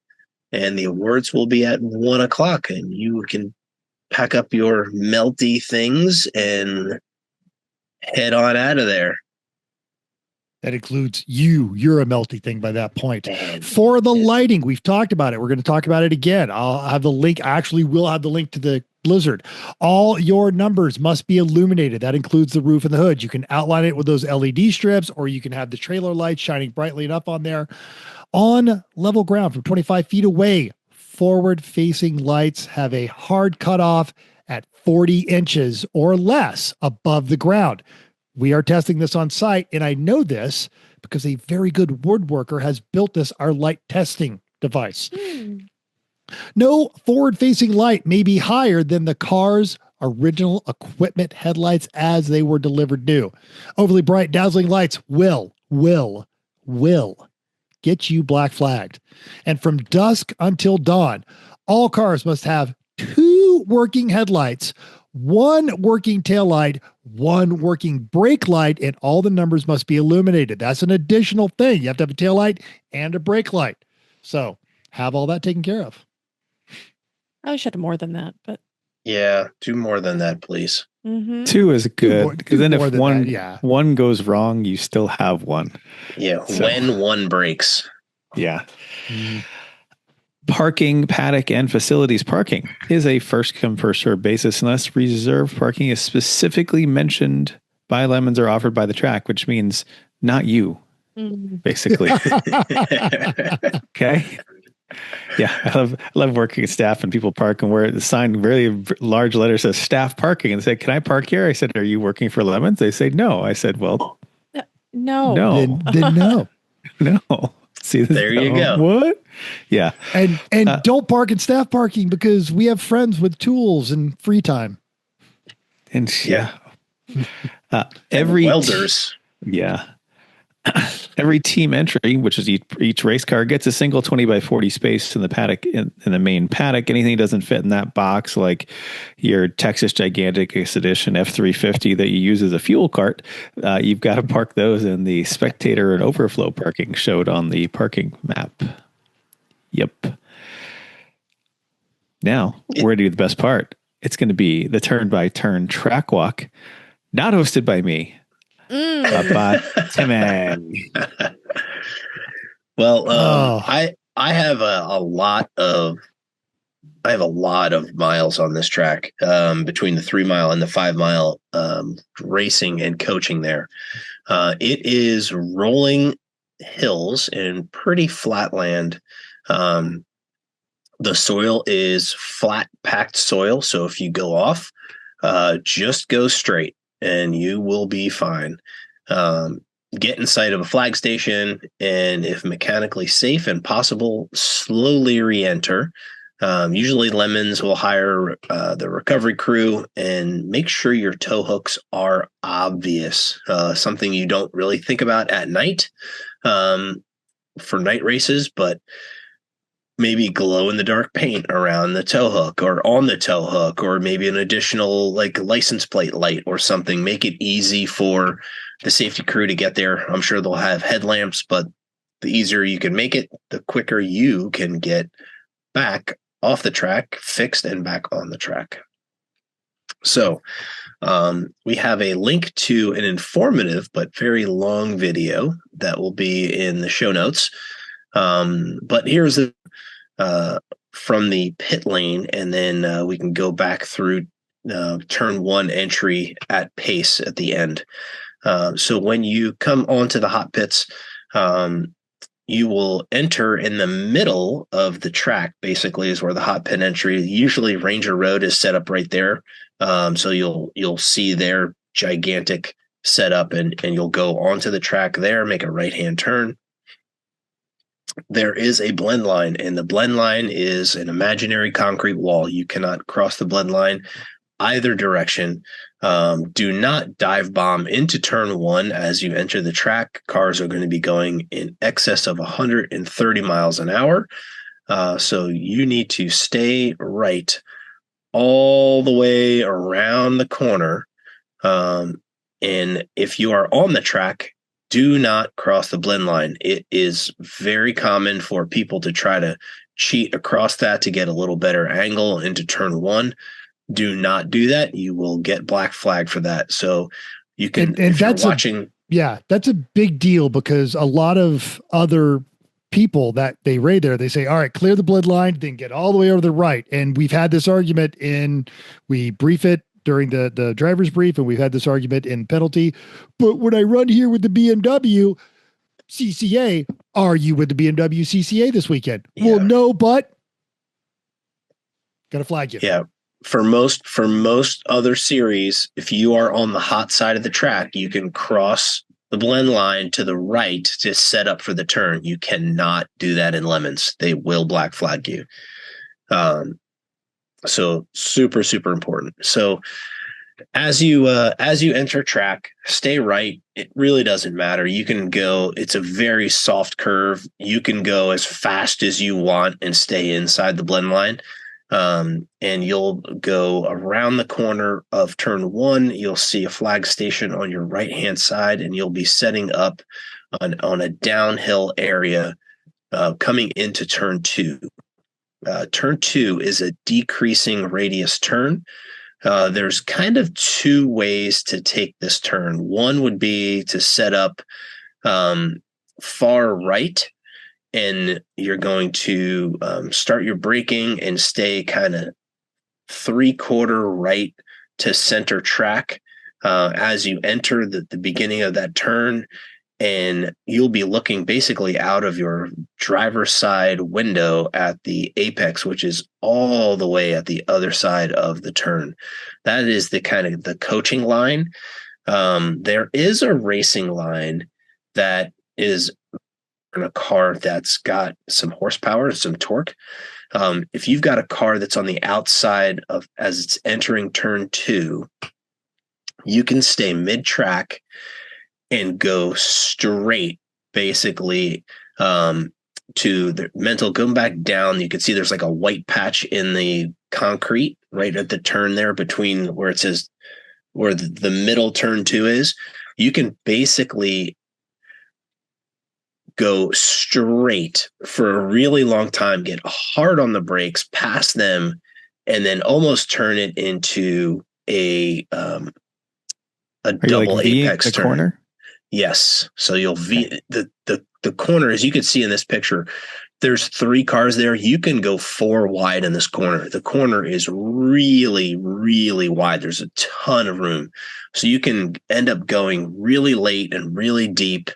and the awards will be at 1 o'clock, and you can pack up your melty things and head on out of there. That includes you. You're a melty thing by that point. Man. For the lighting, we've talked about it. We're going to talk about it again. I'll have the link. I actually will have the link to the blizzard. All your numbers must be illuminated. That includes the roof and the hood. You can outline it with those LED strips, or you can have the trailer lights shining brightly enough on there. On level ground from 25 feet away, forward-facing lights have a hard cutoff at 40 inches or less above the ground. We are testing this on site, and I know this because a very good woodworker has built this, our light testing device. No forward-facing light may be higher than the car's original equipment headlights as they were delivered new. Overly bright, dazzling lights will get you black flagged. And from dusk until dawn, all cars must have 2 working headlights, 1 working taillight, 1 working brake light, and all the numbers must be illuminated. That's an additional thing. You have to have a taillight and a brake light. So have all that taken care of. I wish I had more than that, but Yeah, do more than that, please. 2 is good, because then if one goes wrong, you still have one. Yeah, So- when one breaks. Yeah. Parking, paddock, and facilities parking is a first come, first served basis unless reserved parking is specifically mentioned by Lemons or offered by the track, which means not you, basically. Okay. Yeah, I love working at staff and people park and where the sign really large letter says staff parking and they say, "Can I park here?" I said, "Are you working for Lemons?" They say, "No." I said, "Well, no. Then no. no." See, There you go. What? Yeah. And don't park in staff parking because we have friends with tools and free time. And Yeah. Every welders. Yeah. Every team entry, which is each race car, gets a single 20 by 40 space in the paddock, in the main paddock. Anything that doesn't fit in that box, like your Texas Giganticus Edition F350 that you use as a fuel cart, you've got to park those in the spectator and overflow parking showed on the parking map. Yep. Now, we're going to do the best part. It's going to be the turn-by-turn track walk, not hosted by me. By Timmy. Well, I have a lot of miles on this track, between the 3 mile and the 5 mile racing and coaching there. It is rolling hills and pretty flat land. The soil is flat packed soil, so if you go off, just go straight and you will be fine. Get in sight of a flag station, and if mechanically safe and possible, slowly re-enter. Usually Lemons will hire the recovery crew and make sure your tow hooks are obvious. Something you don't really think about at night for night races, but maybe glow in the dark paint around the tow hook or on the tow hook, or maybe an additional like license plate light or something. Make it easy for the safety crew to get there. I'm sure they'll have headlamps, but the easier you can make it, the quicker you can get back off the track, fixed and back on the track. So we have a link to an informative but very long video that will be in the show notes. But here's from the pit lane, and then we can go back through turn 1 entry at pace at the end. So when you come onto the hot pits, you will enter in the middle of the track, basically is where the hot pit entry, usually Ranger Road is set up right there. So you'll see their gigantic setup, and you'll go onto the track there, make a right-hand turn. There is a blend line, and the blend line is an imaginary concrete wall. You cannot cross the blend line either direction. Do not dive bomb into turn 1 as you enter the track. Cars are going to be going in excess of 130 miles an hour. So you need to stay right all the way around the corner. And if you are on the track, do not cross the blend line. It is very common for people to try to cheat across that to get a little better angle into turn one. Do not do that. You will get black flag for that. So you can, and if you're that's watching. Yeah, that's a big deal because a lot of other people that they raid there, they say, all right, clear the blend line, then get all the way over the right. And we've had this argument we brief it during the driver's brief, and we've had this argument in penalty. But when I run here with the BMW CCA, are you with the BMW CCA this weekend? Yeah. Well, no, but gotta flag you. Yeah. For most other series, if you are on the hot side of the track, you can cross the blend line to the right to set up for the turn. You cannot do that in lemons. They will black flag you. So super, super important. So as you enter track, stay right. It really doesn't matter. You can go, it's a very soft curve. You can go as fast as you want and stay inside the blend line. And you'll go around the corner of turn one. You'll see a flag station on your right-hand side, and you'll be setting up on a downhill area coming into turn two. Turn two is a decreasing radius turn. There's kind of two ways to take this turn. One would be to set up far right, and you're going to start your braking and stay kind of 3/4 right to center track as you enter the beginning of that turn. And you'll be looking basically out of your driver's side window at the apex, which is all the way at the other side of the turn. That is the kind of the coaching line. There is a racing line that is in a car that's got some horsepower and some torque. If you've got a car that's on the outside of as it's entering turn two, you can stay mid-track and go straight basically to the mental, going back down. You can see there's like a white patch in the concrete right at the turn there between where it says where the middle turn two is. You can basically go straight for a really long time, get hard on the brakes, pass them, and then almost turn it into a double apex turn. Corner? Yes. So you'll the corner, as you can see in this picture, there's 3 cars there. You can go 4 wide in this corner. The corner is really, really wide. There's a ton of room. So you can end up going really late and really deep,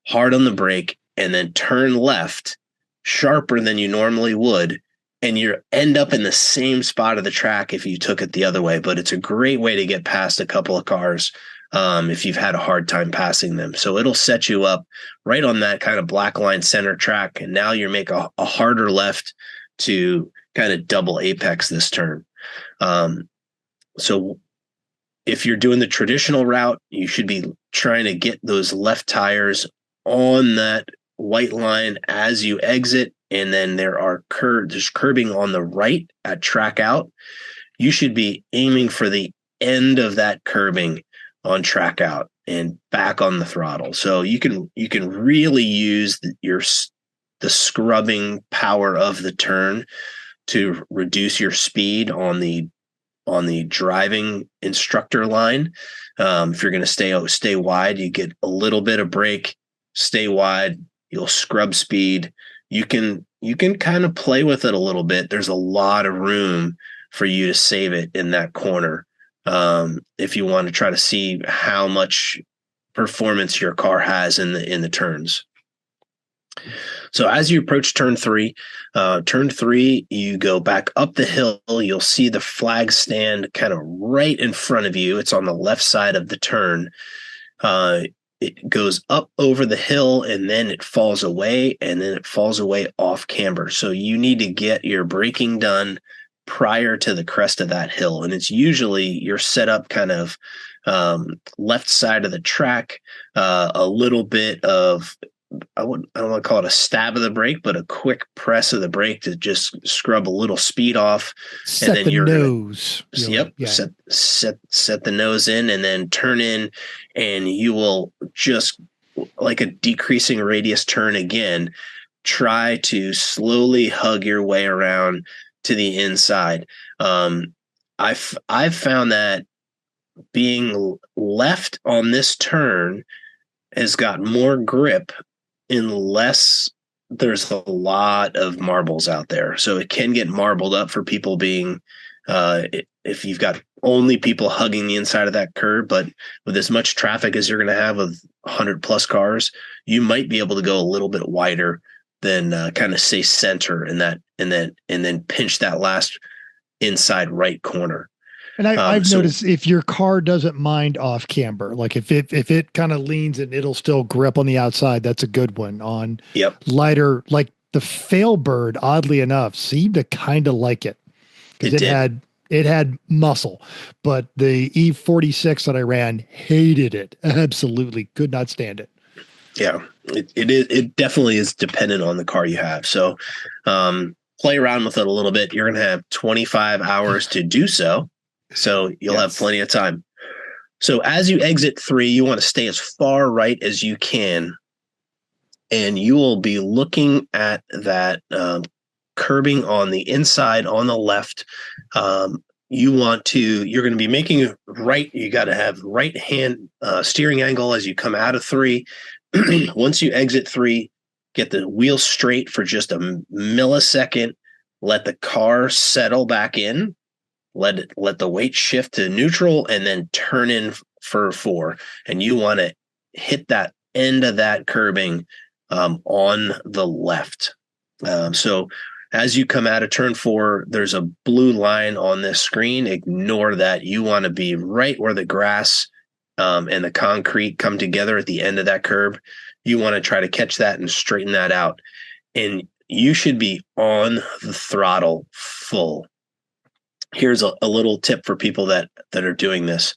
hard on the brake, and then turn left sharper than you normally would. And you end up in the same spot of the track if you took it the other way. But it's a great way to get past a couple of cars if you've had a hard time passing them. So it'll set you up right on that kind of black line center track. And now you make a harder left to kind of double apex this turn. So if you're doing the traditional route, you should be trying to get those left tires on that white line as you exit. And then there's curbing on the right at track out. You should be aiming for the end of that curbing on track out and back on the throttle. So you can really use the scrubbing power of the turn to reduce your speed on the driving instructor line. If you're going to stay wide, you get a little bit of brake, stay wide, you'll scrub speed. You can kind of play with it a little bit. There's a lot of room for you to save it in that corner. If you want to try to see how much performance your car has in the turns. So as you approach turn three, you go back up the hill. You'll see the flag stand kind of right in front of you. It's on the left side of the turn. It goes up over the hill and then it falls away, and then it falls away off camber. So you need to get your braking done prior to the crest of that hill. And it's usually you're set up kind of left side of the track, a little bit of I don't want to call it a stab of the brake, but a quick press of the brake to just scrub a little speed off. Set and then the you're nose. Yep. Yeah. Set the nose in and then turn in, and you will just, like a decreasing radius turn again, try to slowly hug your way around to the inside. I've found that being left on this turn has got more grip unless there's a lot of marbles out there. So it can get marbled up for people being, if you've got only people hugging the inside of that curb, but with as much traffic as you're going to have with 100 plus cars, you might be able to go a little bit wider than kind of say center in that, and then pinch that last inside right corner. And I've noticed if your car doesn't mind off camber, like if it kind of leans and it'll still grip on the outside, that's a good one. On lighter, like the Failbird, oddly enough, seemed to kind of like it because it had muscle, but the E46 that I ran hated it. Absolutely could not stand it. Yeah, it definitely is dependent on the car you have. So play around with it a little bit. You're going to have 25 hours to do so. So you'll have plenty of time. So as you exit 3, you want to stay as far right as you can. And you will be looking at that curbing on the inside on the left. You're going to be making it right. You got to have right hand steering angle as you come out of 3. Once you exit 3, get the wheel straight for just a millisecond. Let the car settle back in. Let the weight shift to neutral, and then turn in for 4. And you want to hit that end of that curbing on the left. So as you come out of turn 4, there's a blue line on this screen. Ignore that. You want to be right where the grass and the concrete come together at the end of that curb. You want to try to catch that and straighten that out. And you should be on the throttle full. Here's a little tip for people that are doing this.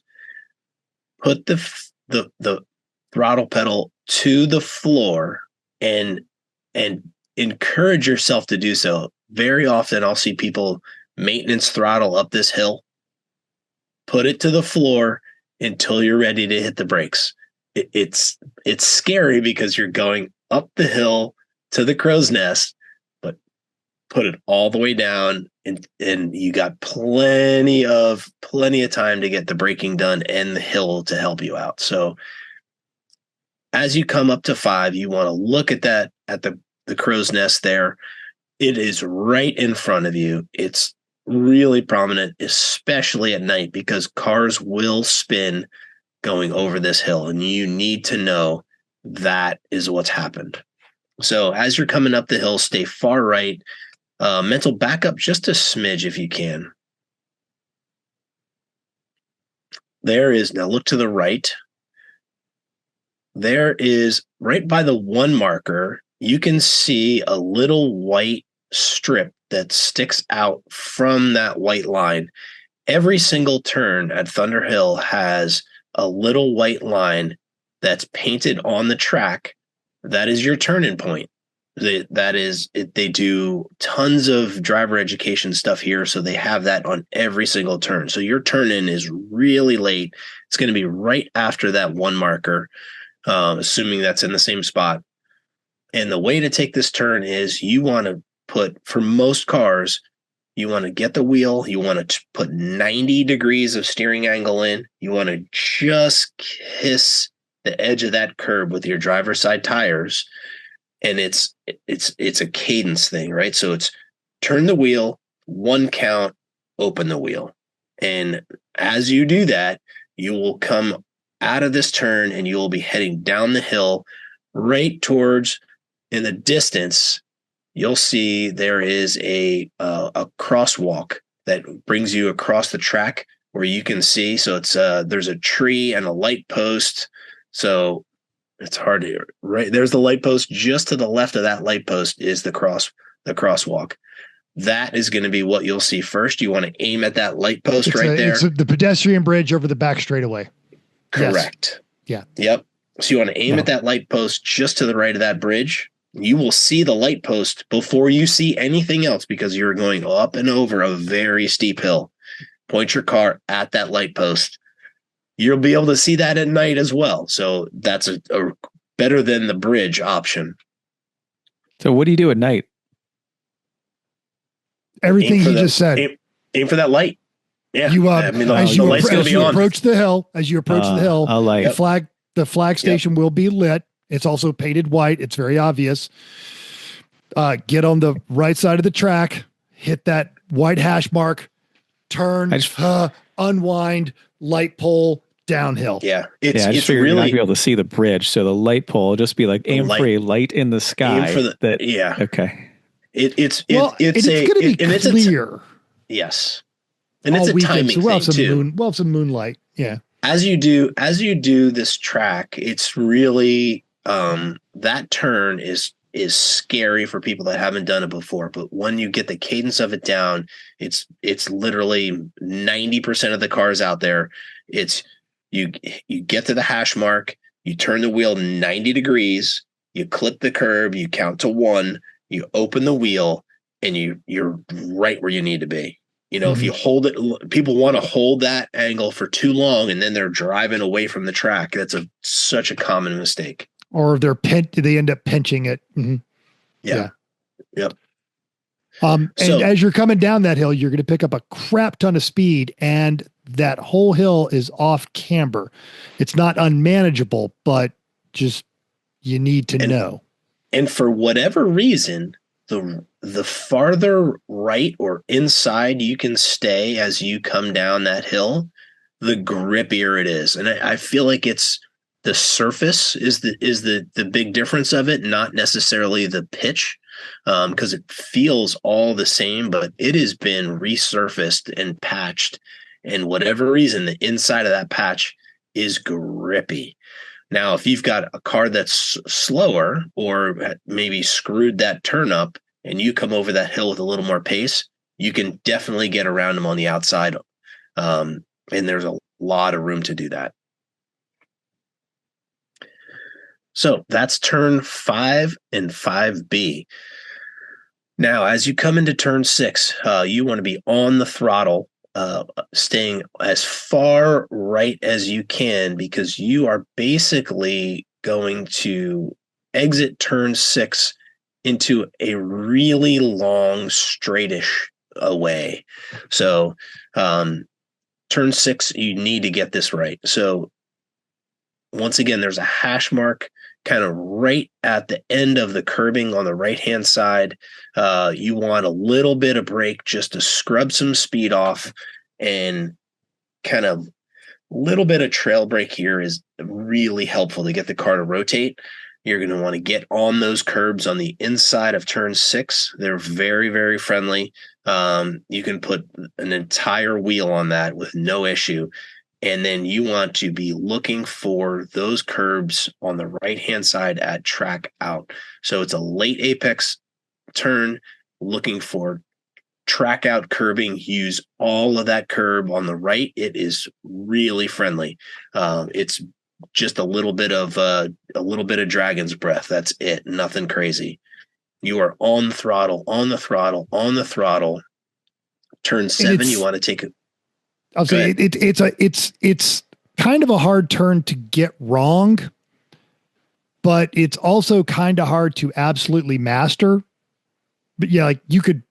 Put the throttle pedal to the floor and encourage yourself to do so. Very often I'll see people maintenance throttle up this hill. Put it to the floor until you're ready to hit the brakes. It's scary because you're going up the hill to the crow's nest, but put it all the way down, and you got plenty of time to get the braking done and the hill to help you out. So as you come up to 5, you want to look at that, at the crow's nest there. It is right in front of you. It's really prominent, especially at night, because cars will spin going over this hill, and you need to know that is what's happened. So as you're coming up the hill, stay far right. Mental backup just a smidge if you can. Now look to the right. There is, right by the 1 marker, you can see a little white strip that sticks out from that white line. Every single turn at Thunderhill has a little white line that's painted on the track. That is your turn-in point. They do tons of driver education stuff here, so they have that on every single turn. So your turn-in is really late. It's going to be right after that 1 marker, assuming that's in the same spot. And the way to take this turn is you want to put, for most cars, you want to get the wheel, you want to put 90 degrees of steering angle in. You want to just kiss the edge of that curb with your driver's side tires. And it's a cadence thing, right? So it's turn the wheel, 1 count, open the wheel. And as you do that, you will come out of this turn and you will be heading down the hill right towards, in the distance, you'll see there is a crosswalk that brings you across the track where you can see. So it's there's a tree and a light post. So it's hard to, right there's the light post. Just to the left of that light post is the crosswalk. That is going to be what you'll see first. You want to aim at that light post there. It's the pedestrian bridge over the back straightaway. Correct. Yes. Yeah. Yep. So you want to aim at that light post just to the right of that bridge. You will see the light post before you see anything else because you're going up and over a very steep hill. Point your car at that light post. You'll be able to see that at night as well. So that's a better than the bridge option. So what do you do at night? Everything you just said. Aim for that light. Yeah. You, the light's going to be on. Approach the hill, as you approach the hill, a light. the flag station will be lit. It's also painted white. It's very obvious. Get on the right side of the track, hit that white hash mark, turn, unwind, light pole, downhill. Yeah. I just figured you're not be able to see the bridge. So the light pole will just be like aim for a light in the sky. Aim for the, Okay. It's going to be clear. Yes. And it's a timing thing too. Some moonlight. Yeah. As you do this track, it's really that turn is scary for people that haven't done it before. But when you get the cadence of it down, it's literally 90% of the cars out there. It's you get to the hash mark, you turn the wheel 90 degrees, you clip the curb, you count to 1, you open the wheel, and you're right where you need to be. If you hold it, people want to hold that angle for too long, and then they're driving away from the track. That's such a common mistake. Or they end up pinching it. Mm-hmm. Yeah. Yep. And as you're coming down that hill, you're going to pick up a crap ton of speed, and that whole hill is off camber. It's not unmanageable, but just you need to know. And for whatever reason, the farther right or inside you can stay as you come down that hill, the grippier it is. And I feel like it's the surface is the big difference of it, not necessarily the pitch, because it feels all the same, but it has been resurfaced and patched. And whatever reason, the inside of that patch is grippy. Now, if you've got a car that's slower or maybe screwed that turn up and you come over that hill with a little more pace, you can definitely get around them on the outside. And there's a lot of room to do that. So that's turn 5 and 5B. Now, as you come into turn 6, you want to be on the throttle, staying as far right as you can, because you are basically going to exit turn 6 into a really long straightish away. So turn 6, you need to get this right. So once again, there's a hash mark kind of right at the end of the curbing on the right-hand side. You want a little bit of brake just to scrub some speed off, and kind of little bit of trail brake here is really helpful to get the car to rotate. You're going to want to get on those curbs on the inside of turn 6. They're very, very friendly. You can put an entire wheel on that with no issue. And then you want to be looking for those curbs on the right-hand side at track out. So it's a late apex turn, looking for track out curbing. Use all of that curb on the right. It is really friendly. It's just a little bit of dragon's breath. That's it. Nothing crazy. You are on the throttle, on the throttle, on the throttle. Turn 7, you want to take it. I'll say it's kind of a hard turn to get wrong, but it's also kind of hard to absolutely master. But yeah, like you could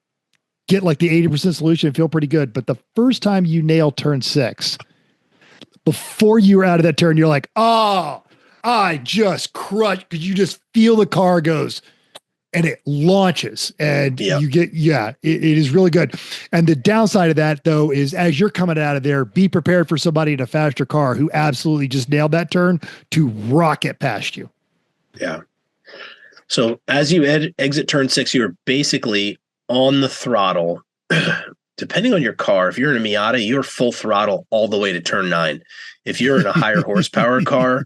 get like the 80% solution and feel pretty good. But the first time you nail turn 6, before you were out of that turn, you're like, oh, I just crushed, because you just feel the car goes and it launches, and you get, it is really good. And the downside of that, though, is as you're coming out of there, be prepared for somebody in a faster car who absolutely just nailed that turn to rocket past you. Yeah. So as you exit turn 6, you're basically on the throttle. Depending on your car, if you're in a Miata, you're full throttle all the way to turn 9. If you're in a higher horsepower car,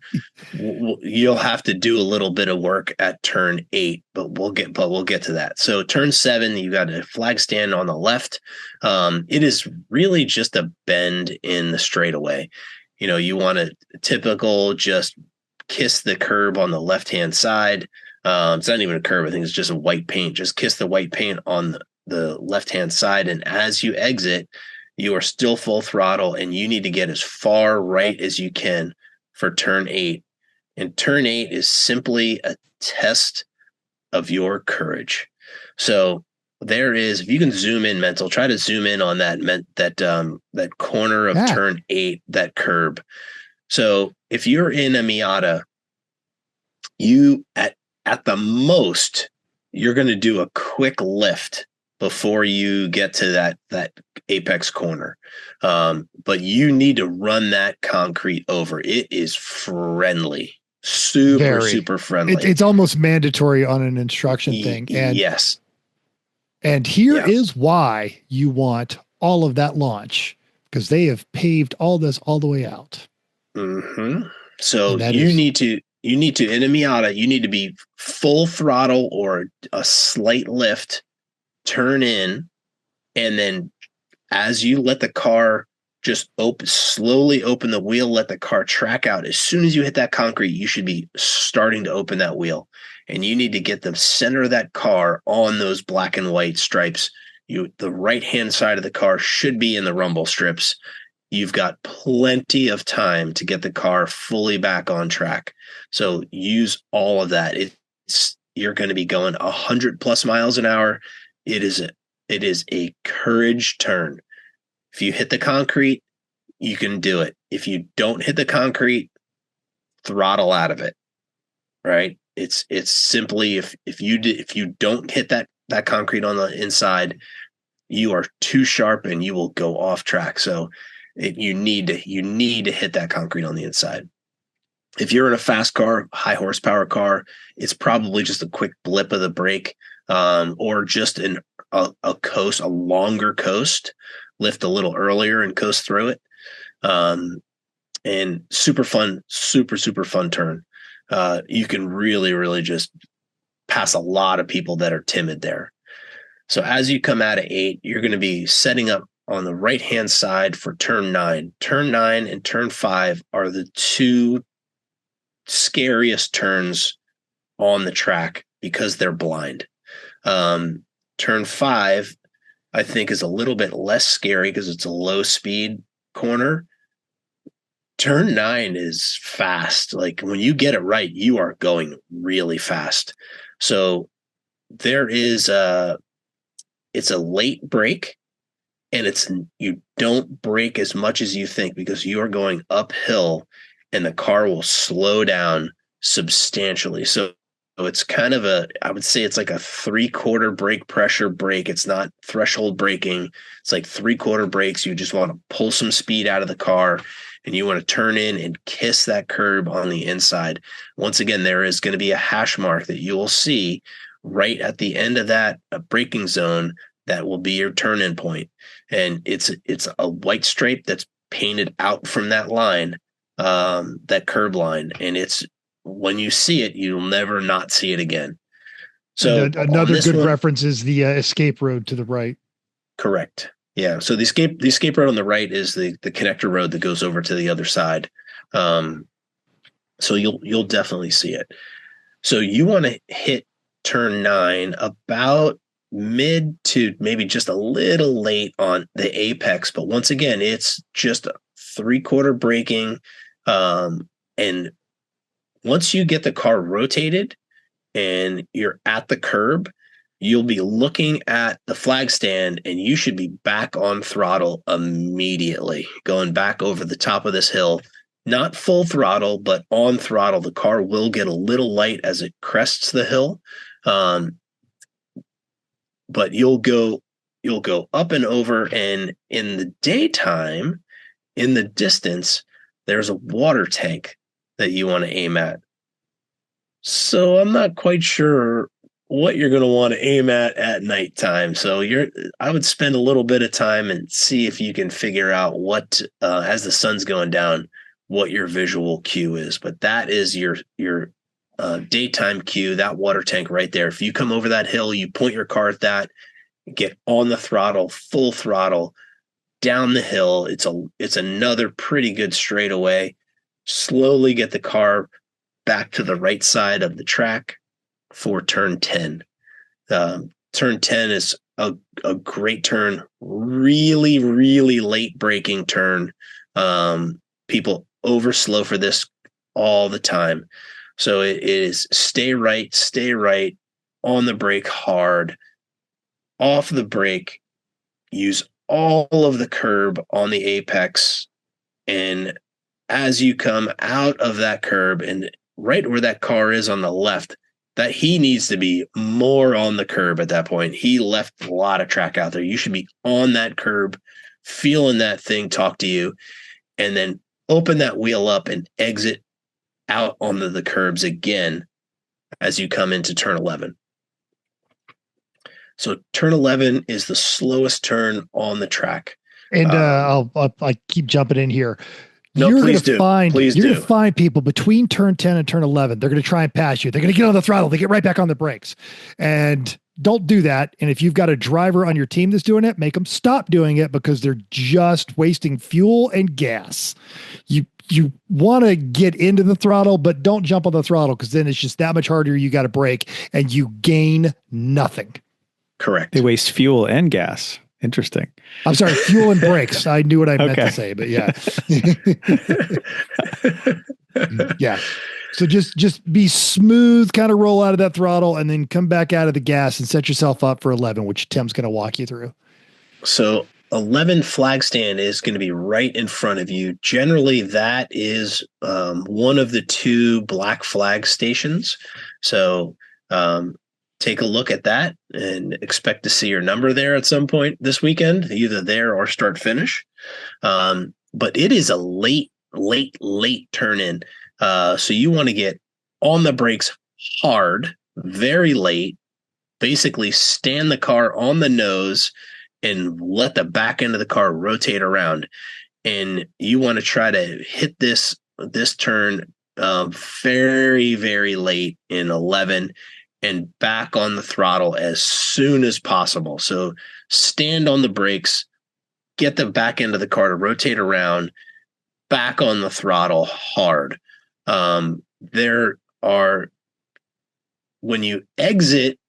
you'll have to do a little bit of work at turn 8, but we'll get to that. So turn 7, you got a flag stand on the left. It is really just a bend in the straightaway. You want a typical just kiss the curb on the left-hand side. It's not even a curb. I think it's just a white paint. Just kiss the white paint on the left-hand side. And as you exit, you are still full throttle, and you need to get as far right as you can for turn 8. And turn 8 is simply a test of your courage. So there is, if you can zoom in, mental, try to zoom in on that corner of turn 8, that curb. So if you're in a Miata, you at the most, you're going to do a quick lift before you get to that apex corner. But you need to run that concrete over. It is friendly, super friendly. It's almost mandatory on an instruction thing. And yes. And here is why you want all of that launch, because they have paved all this all the way out. Mm-hmm. So you need to, in a Miata, you need to be full throttle or a slight lift, turn in, and then as you let the car just slowly open the wheel, let the car track out. As soon as you hit that concrete, you should be starting to open that wheel. And you need to get the center of that car on those black and white stripes. The right-hand side of the car should be in the rumble strips. You've got plenty of time to get the car fully back on track. So use all of that. You're going to be going 100+ miles an hour. It is a courage turn. If you hit the concrete, you can do it. If you don't hit the concrete, throttle out of it. Right? It's simply if you don't hit that concrete on the inside, you are too sharp and you will go off track. So you need to hit that concrete on the inside. If you're in a fast car, high horsepower car, it's probably just a quick blip of the brake, or just a longer coast, lift a little earlier and coast through it. And super fun turn. You can really just pass a lot of people that are timid there. So as you come out of 8, you're going to be setting up on the right-hand side for turn 9. Turn 9 and turn 5 are the two scariest turns on the track because they're blind. Turn 5, I think, is a little bit less scary because it's a low-speed corner. Turn 9 is fast. Like when you get it right, you are going really fast. So there is it's a late break, and you don't brake as much as you think because you are going uphill and the car will slow down substantially. So it's kind of I would say it's like a 3/4 brake pressure brake. It's not threshold braking. It's like 3/4 brakes. You just want to pull some speed out of the car, and you want to turn in and kiss that curb on the inside. Once again, there is going to be a hash mark that you will see right at the end of that braking zone. That will be your turn-in point. And it's a white stripe that's painted out from that line, that curb line. And when you see it, you'll never not see it again. So another good reference is the escape road to the right. Correct. Yeah. So the escape road on the right is the connector road that goes over to the other side. So you'll definitely see it. So you want to hit turn 9 about mid to maybe just a little late on the apex, but once again, it's just 3/4 braking. And once you get the car rotated and you're at the curb, you'll be looking at the flag stand and you should be back on throttle immediately, going back over the top of this hill, not full throttle, but on throttle. The car will get a little light as it crests the hill. But you'll go up and over, and in the daytime, in the distance, there's a water tank that you want to aim at. So I'm not quite sure what you're going to want to aim at nighttime. So I would spend a little bit of time and see if you can figure out what, as the sun's going down, what your visual cue is. But that is your daytime cue, that water tank right there. If you come over that hill, you point your car at that, get on the throttle, full throttle, down the hill. It's another pretty good straightaway. Slowly get the car back to the right side of the track for turn 10. Turn 10 is a great turn, really, really late braking turn. People overslow for this all the time. So it is stay right, on the brake hard, off the brake, use all of the curb on the apex. And as you come out of that curb and right where that car is on the left, that he needs to be more on the curb at that point. He left a lot of track out there. You should be on that curb, feeling that thing talk to you, and then open that wheel up and exit out onto the curbs again as you come into turn 11. So turn 11 is the slowest turn on the track. And I'll keep jumping in here. No, You're please gonna do. Find, Please you're do. going to find people between turn 10 and turn 11. They're going to try and pass you. They're going to get on the throttle. They get right back on the brakes. And don't do that. And if you've got a driver on your team that's doing it, make them stop doing it because they're just wasting fuel and gas. You want to get into the throttle, but don't jump on the throttle because then it's just that much harder. You got to brake and you gain nothing. Correct. They waste fuel and gas. Interesting. I'm sorry, fuel and brakes. I knew what I meant to say, but yeah. Yeah. So just be smooth, kind of roll out of that throttle and then come back out of the gas and set yourself up for 11, which Tim's going to walk you through. So 11 flag stand is going to be right in front of you. Generally, that is one of the two black flag stations. So take a look at that and expect to see your number there at some point this weekend, either there or start finish. But it is a late turn in. So you want to get on the brakes hard, very late, basically stand the car on the nose and let the back end of the car rotate around. And you want to try to hit this turn very, very late in 11 and back on the throttle as soon as possible. So stand on the brakes, get the back end of the car to rotate around, back on the throttle hard. When you exit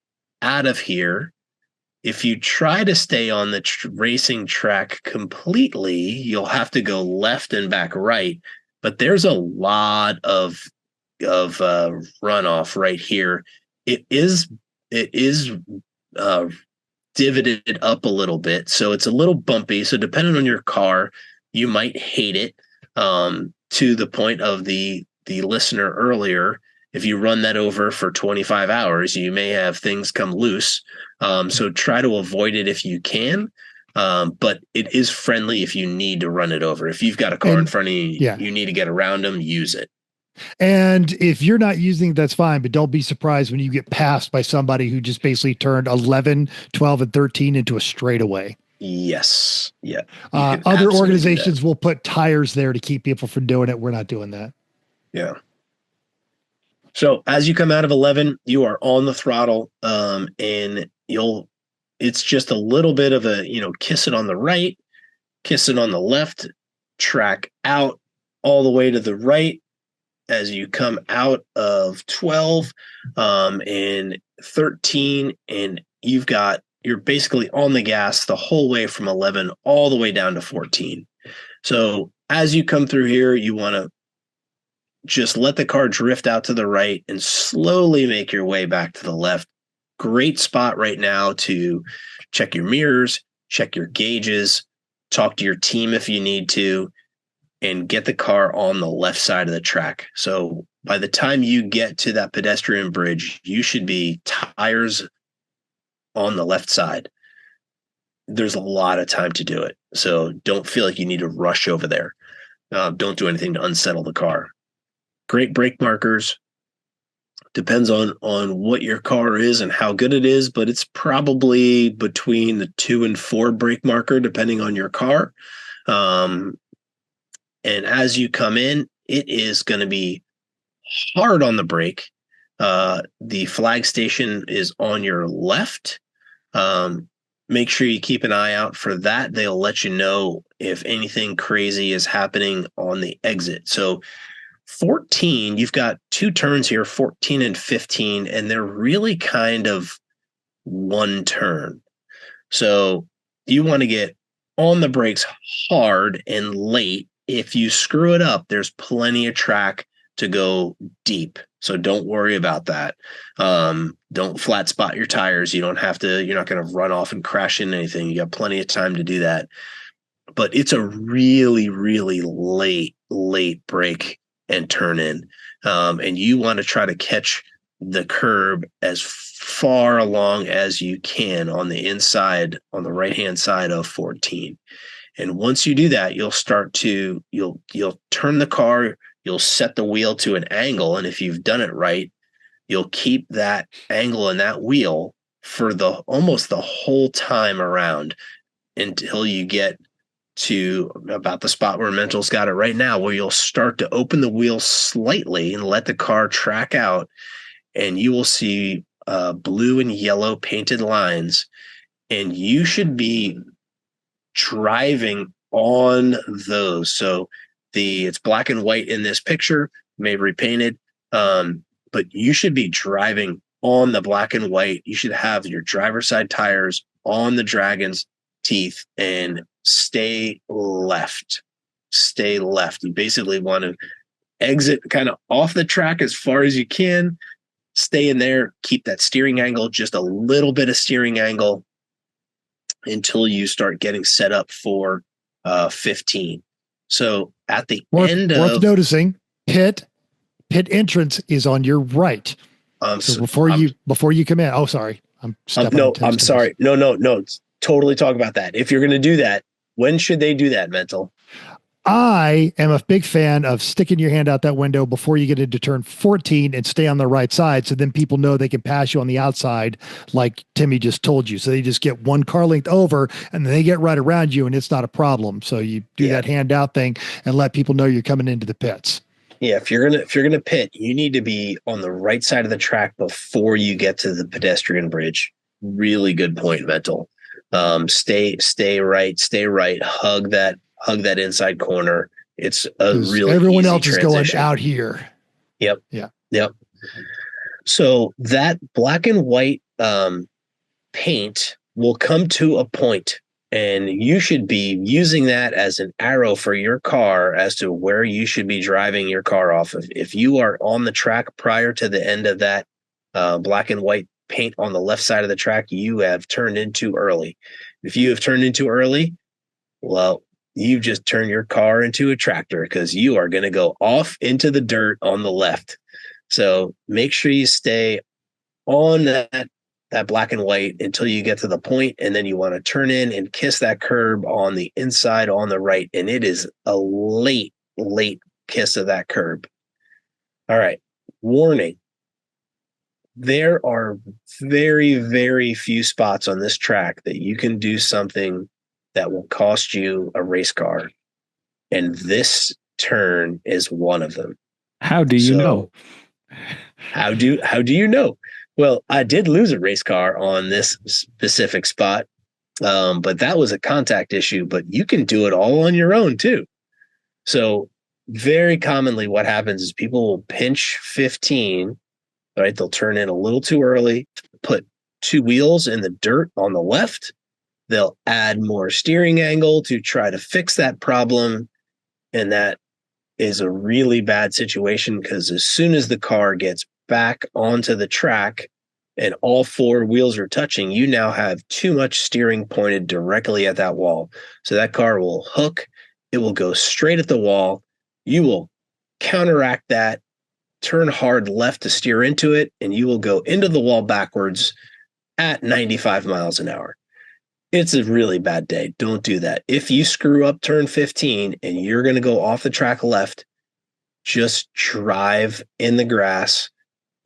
out of here, if you try to stay on the racing track completely, you'll have to go left and back right. But there's a lot of runoff right here. It is divoted up a little bit, so it's a little bumpy. So depending on your car, you might hate it to the point of the listener earlier. If you run that over for 25 hours, you may have things come loose. So try to avoid it if you can. But it is friendly if you need to run it over. If you've got a car in front of you, you need to get around them, use it. And if you're not using it, that's fine, but don't be surprised when you get passed by somebody who just basically turned 11, 12, and 13 into a straightaway. Yes. Yeah. Other organizations will put tires there to keep people from doing it. We're not doing that. Yeah. So as you come out of 11, you are on the throttle, and it's just a little bit of a, kiss it on the right, kiss it on the left, track out all the way to the right as you come out of 12 and 13, and you're basically on the gas the whole way from 11 all the way down to 14. So as you come through here, you want to just let the car drift out to the right and slowly make your way back to the left. Great spot right now to check your mirrors, check your gauges, talk to your team if you need to, and get the car on the left side of the track. So by the time you get to that pedestrian bridge, you should be tires on the left side. There's a lot of time to do it. So don't feel like you need to rush over there. Don't do anything to unsettle the car. Great brake markers. Depends on what your car is and how good it is, but it's probably between the 2 and 4 brake marker, depending on your car. And as you come in, it is going to be hard on the brake. The flag station is on your left. Make sure you keep an eye out for that. They'll let you know if anything crazy is happening on the exit. So 14, you've got two turns here, 14 and 15, and they're really kind of one turn. So you want to get on the brakes hard and late. If you screw it up, there's plenty of track to go deep. So don't worry about that. Don't flat spot your tires. You're not going to run off and crash into anything. You got plenty of time to do that. But it's a really, really late brake and turn in. And you want to try to catch the curb as far along as you can on the inside, on the right-hand side of 14. And once you do that, you'll turn the car, you'll set the wheel to an angle. And if you've done it right, you'll keep that angle and that wheel for almost the whole time around until you get to about the spot where Mental's got it right now, where you'll start to open the wheel slightly and let the car track out. And you will see blue and yellow painted lines, and you should be driving on those. So it's black and white in this picture, may have repainted, but you should be driving on the black and white. You should have your driver's side tires on the Dragon's teeth and stay left. You basically want to exit kind of off the track as far as you can. Stay in there, keep that steering angle, just a little bit of steering angle until you start getting set up for 15. So at the end of... Worth noticing, pit entrance is on your right. So before you come in... Oh, sorry. I'm sorry. No. Totally talk about that. If you're going to do that, when should they do that, Mental? I am a big fan of sticking your hand out that window before you get into turn 14 and stay on the right side. So then people know they can pass you on the outside, like Timmy just told you. So they just get one car length over and then they get right around you and it's not a problem. So you do that handout thing and let people know you're coming into the pits. Yeah. If you're going to pit, you need to be on the right side of the track before you get to the pedestrian bridge. Really good point, Mental. Stay right, hug that inside corner. It's a really everyone easy else is transition. going out here. Yep. Yeah. Yep. So that black and white paint will come to a point, and you should be using that as an arrow for your car as to where you should be driving your car off of. If you are on the track prior to the end of that black and white paint on the left side of the track, you have turned in too early. If you have turned in too early, well, you just turn your car into a tractor because you are going to go off into the dirt on the left. So make sure you stay on that black and white until you get to the point, and then you want to turn in and kiss that curb on the inside on the right. And it is a late kiss of that curb. All right. Warning. There are very, very few spots on this track that you can do something that will cost you a race car. And this turn is one of them. How do you know? How do you know? Well, I did lose a race car on this specific spot, but that was a contact issue, but you can do it all on your own too. So very commonly what happens is people will pinch 15, right? They'll turn in a little too early, put two wheels in the dirt on the left. They'll add more steering angle to try to fix that problem. And that is a really bad situation because as soon as the car gets back onto the track and all four wheels are touching, you now have too much steering pointed directly at that wall. So that car will hook. It will go straight at the wall. You will counteract that, turn hard left to steer into it, and you will go into the wall backwards at 95 miles an hour. It's a really bad day. Don't do that. If you screw up turn 15 and you're going to go off the track left, just drive in the grass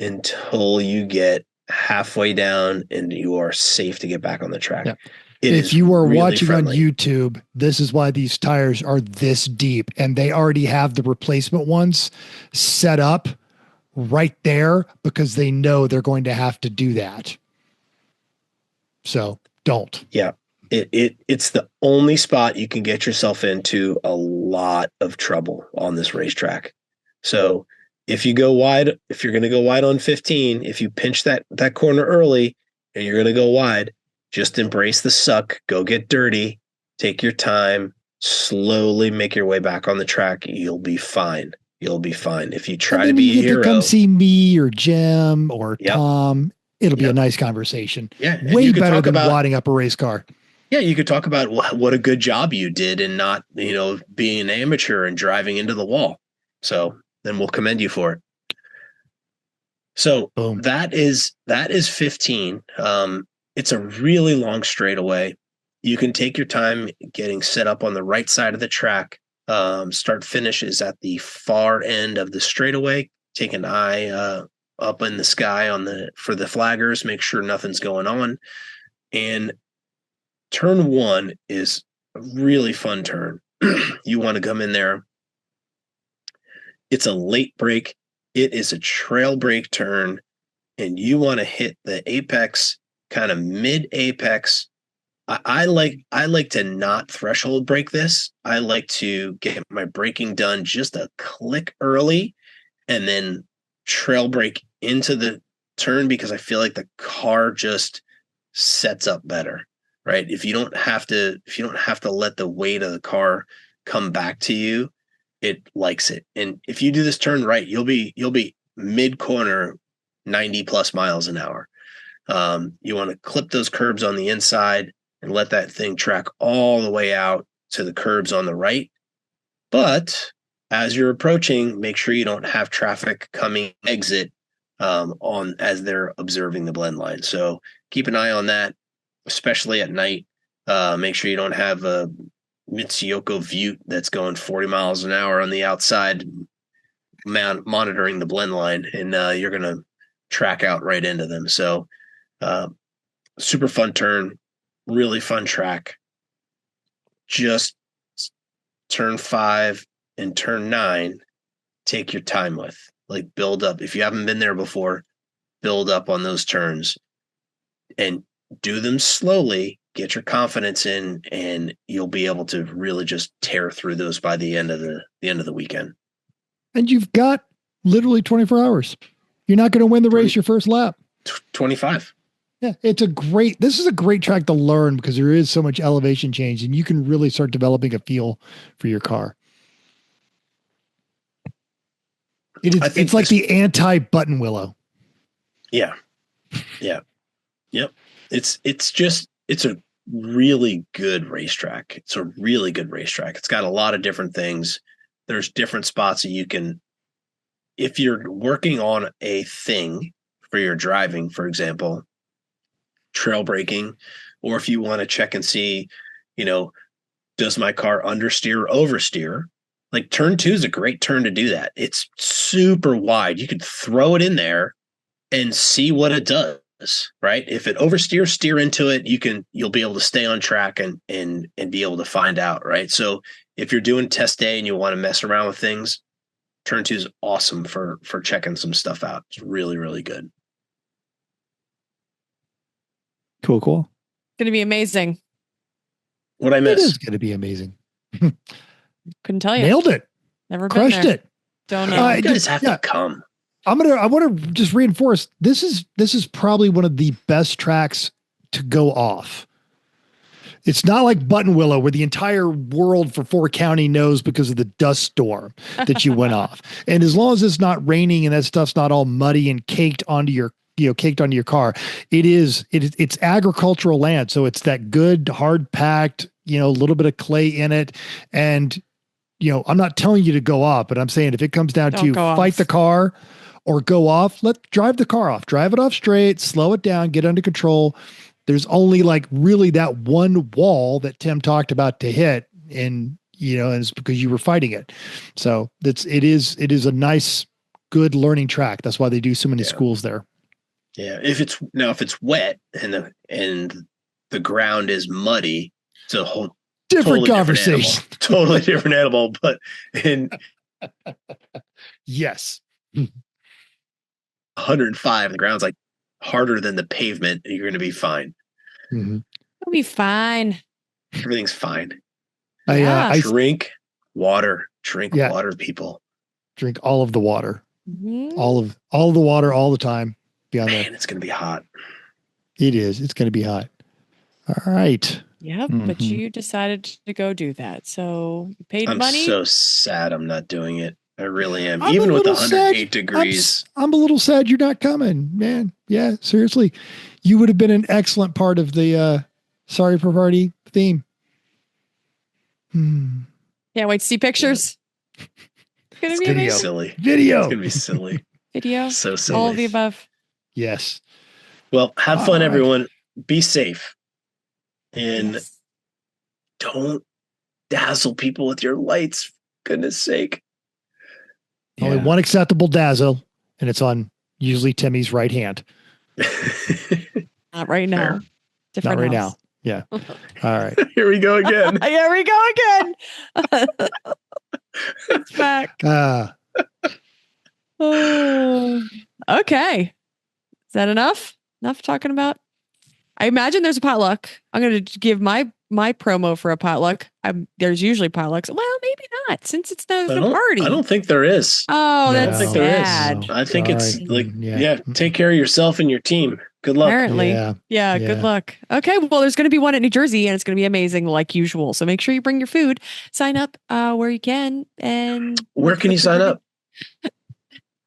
until you get halfway down and you are safe to get back on the track. Yeah. If you are really watching friendly on YouTube, this is why these tires are this deep, and they already have the replacement ones set up right there because they know they're going to have to do that. So don't. Yeah. It's the only spot you can get yourself into a lot of trouble on this racetrack. So if you go wide, if you're going to go wide on 15, if you pinch that corner early and you're going to go wide, just embrace the suck, go get dirty, take your time, slowly make your way back on the track. You'll be fine. You'll be fine. If you try to be a hero, to come see me or Jim or Yep. Tom, it'll be Yep. a nice conversation. Yeah, and Way you could better talk than about- wadding up a race car. yeah, you could talk about what a good job you did and not, being an amateur and driving into the wall. So then we'll commend you for it. So Boom. that is 15. It's a really long straightaway. You can take your time getting set up on the right side of the track. Start finish is at the far end of the straightaway. Take an eye up in the sky for the flaggers. Make sure nothing's going on. And turn 1 is a really fun turn. You want to come in there. It's a late break. It is a trail break turn, and you want to hit the apex, kind of mid apex. I like to not threshold break this. I like to get my braking done just a click early, and then trail brake into the turn because I feel like the car just sets up better, right? If you don't have to let the weight of the car come back to you, it likes it. And if you do this turn right, you'll be mid corner 90 plus miles an hour. You want to clip those curbs on the inside and let that thing track all the way out to the curbs on the right. But as you're approaching, make sure you don't have traffic coming exit on as they're observing the blend line. So keep an eye on that, especially at night. Make sure you don't have a Mitsuyoka Vute that's going 40 miles an hour on the outside, monitoring the blend line, and you're going to track out right into them. So super fun turn, really fun track. Just turn 5 and turn 9, take your time with. Like, build up. If you haven't been there before, build up on those turns and do them slowly. Get your confidence in, and you'll be able to really just tear through those by the end of the weekend. And you've got literally 24 hours. You're not going to win the race your first lap. 25. Yeah, this is a great track to learn because there is so much elevation change, and you can really start developing a feel for your car. It's like the anti-button willow. Yeah. Yeah. Yep. It's a really good racetrack. It's a really good racetrack. It's got a lot of different things. There's different spots that you can, if you're working on a thing for your driving, for example, trail braking, or if you want to check and see, does my car understeer or oversteer? Like, turn 2 is a great turn to do that. It's super wide. You could throw it in there and see what it does, right? If it oversteers, steer into it. You'll be able to stay on track and be able to find out, right? So if you're doing test day and you want to mess around with things, turn 2 is awesome for checking some stuff out. It's really, really good. Cool. Going to be amazing. What I It miss? is going to be amazing. Couldn't tell you. Nailed it. Never been Crushed there. it. Don't know. You guys have to come. I want to just reinforce this is probably one of the best tracks to go off. It's not like Button Willow where the entire world for 4 County knows because of the dust storm that you went off. And as long as it's not raining and that stuff's not all muddy and caked onto your car, it's agricultural land. So it's that good, hard packed, a little bit of clay in it. And, I'm not telling you to go off, but I'm saying if it comes down Don't to go fight off. the car or go off, drive the car off, drive it off straight, slow it down, get under control. There's only like really that one wall that Tim talked about to hit, and it's because you were fighting it. So it is a nice, good learning track. That's why they do so many schools there. Yeah. If it's wet and the ground is muddy, it's a whole Different conversation. Totally different animal. But Yes. 105, the ground's like harder than the pavement, and you're going to be fine. Mm-hmm. It'll be fine. Everything's fine. Yeah. Drink water, Yeah. water, people. Drink all of the water. Mhm. All of the water all the time. Be on there. Man, it's going to be hot. It is. It's going to be hot. All right. Yep, but Mhm. you decided to go do that. So you paid I'm money. so sad I'm not doing it. I really am. I'm Even a with little 108 sad. degrees. I'm a little sad you're not coming, man. Yeah, seriously. You would have been an excellent part of the Sorry for Party theme. Can't wait to see pictures. It's gonna be Video. amazing. Silly. Video. It's going to be silly. Video. So silly. All of the above. Yes. Well, have All fun, right. everyone. Be safe. And Yes. don't dazzle people with your lights. For goodness sake. Only one acceptable dazzle, and it's on usually Timmy's right hand. Not right now. Fair. Different Not right house. now. Yeah. All right. Here we go again. Here we go again. It's back. Oh. Okay. Is that enough? Enough talking about? I imagine there's a potluck. I'm going to give my promo for a potluck. There's usually potlucks. Well, maybe not, since it's not a party. I don't think there is. Oh, No. that's I don't think there is. sad. I think it's Sorry. like, Yeah. take care of yourself and your team. Good luck. Apparently. Yeah. Yeah, Yeah. good luck. Okay, well, there's going to be one at New Jersey, and it's going to be amazing, like usual. So make sure you bring your food. Sign up where you can. And Where can you sign up?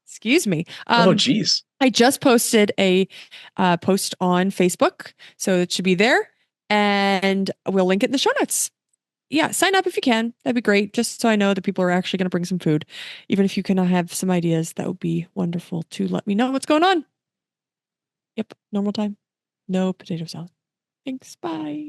Excuse me. Oh, geez. I just posted a post on Facebook, so it should be there, and we'll link it in the show notes. Yeah, sign up if you can. That'd be great, just so I know that people are actually going to bring some food. Even if you can have some ideas, that would be wonderful to let me know what's going on. Yep, normal time. No potato salad. Thanks, bye.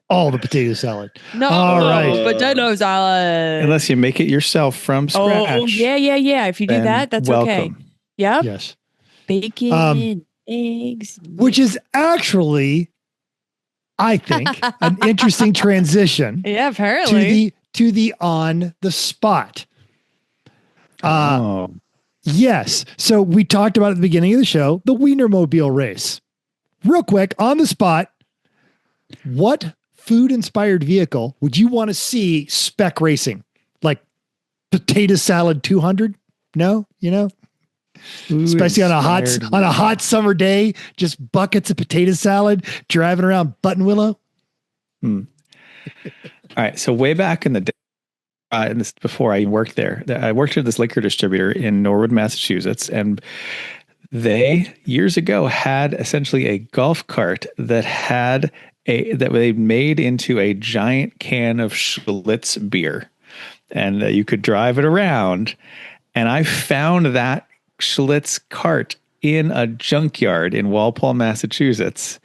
All the potato salad. No All right. potato salad. Unless you make it yourself from scratch. Oh, yeah. If you do then that, that's okay. welcome. Yep. Yes. Bacon, eggs. Which is actually, I think, an interesting transition Yeah, apparently. to the on the spot. Oh. Yes. So we talked about at the beginning of the show, the Wienermobile race. Real quick, on the spot, what food-inspired vehicle would you want to see spec racing? Like potato salad 200? No, especially on a hot summer day, just buckets of potato salad driving around Buttonwillow. All right. So way back in the day, and this before I worked there, I worked at this liquor distributor in Norwood, Massachusetts, and they years ago had essentially a golf cart that had that they made into a giant can of Schlitz beer, and you could drive it around. And I found that Schlitz cart in a junkyard in Walpole, Massachusetts.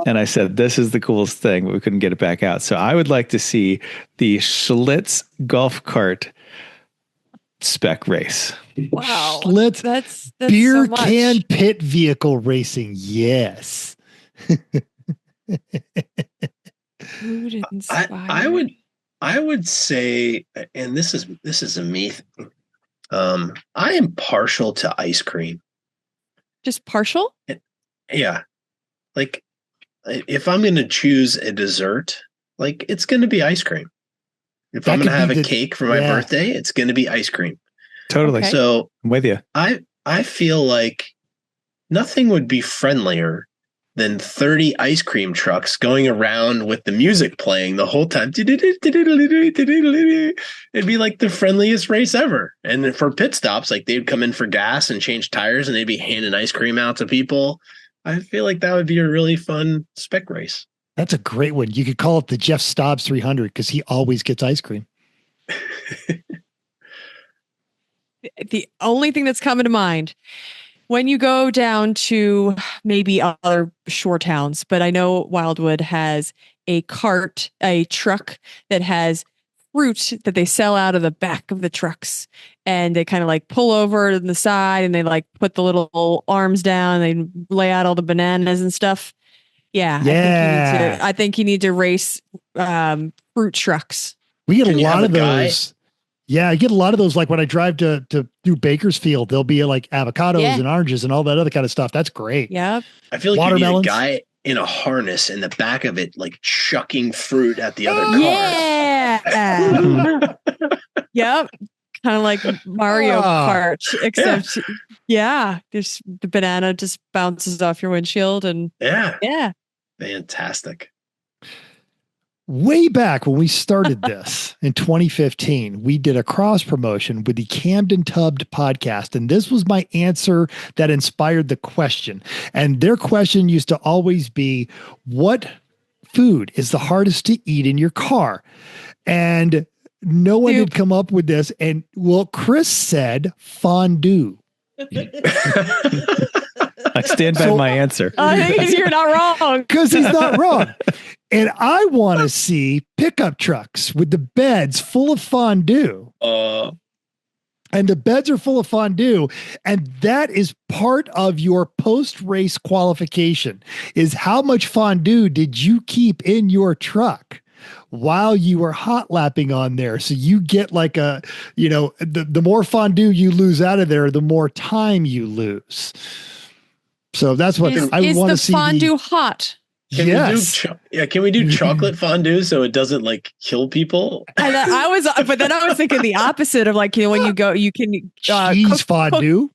And I said, this is the coolest thing, but we couldn't get it back out. So I would like to see the Schlitz golf cart spec race. Wow. Schlitz That's beer so much. can pit vehicle racing. Yes. Food inspired. I would say, and this is a me thing. I am partial to ice cream. Just partial? Yeah. Like if I'm going to choose a dessert, like it's going to be ice cream. If That I'm going to could have be a cake for my birthday, it's going to be ice cream. Totally. Okay. So I'm with you. I feel like nothing would be friendlier than 30 ice cream trucks going around with the music playing the whole time. It'd be like the friendliest race ever. And then for pit stops, like they'd come in for gas and change tires and they'd be handing ice cream out to people. I feel like that would be a really fun spec race. That's a great one. You could call it the Jeff Stobbs 300 because he always gets ice cream. The only thing that's coming to mind when you go down to maybe other shore towns, but I know Wildwood has a truck that has fruit that they sell out of the back of the trucks, and they kind of like pull over to the side and they like put the little arms down, and they lay out all the bananas and stuff. Yeah. I think you need to race fruit trucks. We get Can a you lot have of a guy? those. Yeah, I get a lot of those. Like when I drive to through Bakersfield, there'll be like avocados and oranges and all that other kind of stuff. That's great. Yep. I feel like Watermelons. you need a guy in a harness in the back of it, like chucking fruit at the other car. Yeah. Yeah. Yep. Kind of like Mario Kart, except there's the banana just bounces off your windshield and yeah. Fantastic. Way back when we started this in 2015, we did a cross promotion with the Camden Tubbed podcast. And this was my answer that inspired the question. And their question used to always be, what food is the hardest to eat in your car? And no one had come up with this. And Chris said fondue. I stand by my answer. I think you're not wrong. Because he's not wrong. And I want to see pickup trucks with the beds full of fondue. And the beds are full of fondue. And that is part of your post-race qualification, is how much fondue did you keep in your truck while you were hot lapping on there? So you get like the more fondue you lose out of there, the more time you lose. So that's what I want to see. Is the fondue hot? Can we do chocolate fondue so it doesn't like kill people? And but then I was thinking the opposite of like, when you go, you can cheese fondue.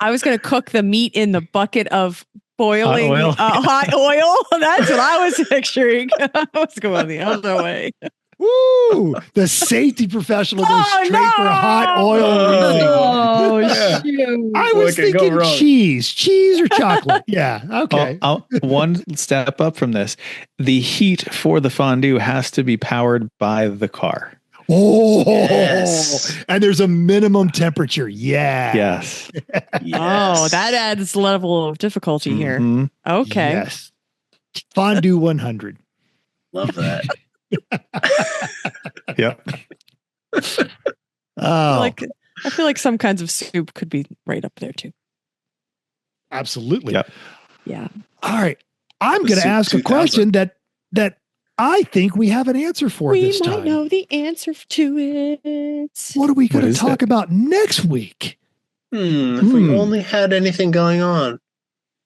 I was going to cook the meat in the bucket of boiling hot oil. That's what I was picturing. I was going the other way. Woo! The safety professional goes straight for hot oil. Shoot. I was thinking cheese or chocolate. Yeah. Okay. One step up from this, the heat for the fondue has to be powered by the car. Oh, yes. And there's a minimum temperature. Yeah. Yes. Oh, that adds level of difficulty here. Okay. Yes. Fondue 100. Love that. Yep. I feel like some kinds of soup could be right up there too. Absolutely. Yep. Yeah. All right. I'm going to ask a question that I think we have an answer for this time. We might know the answer to it. What are we going to talk about next week? If we only had anything going on.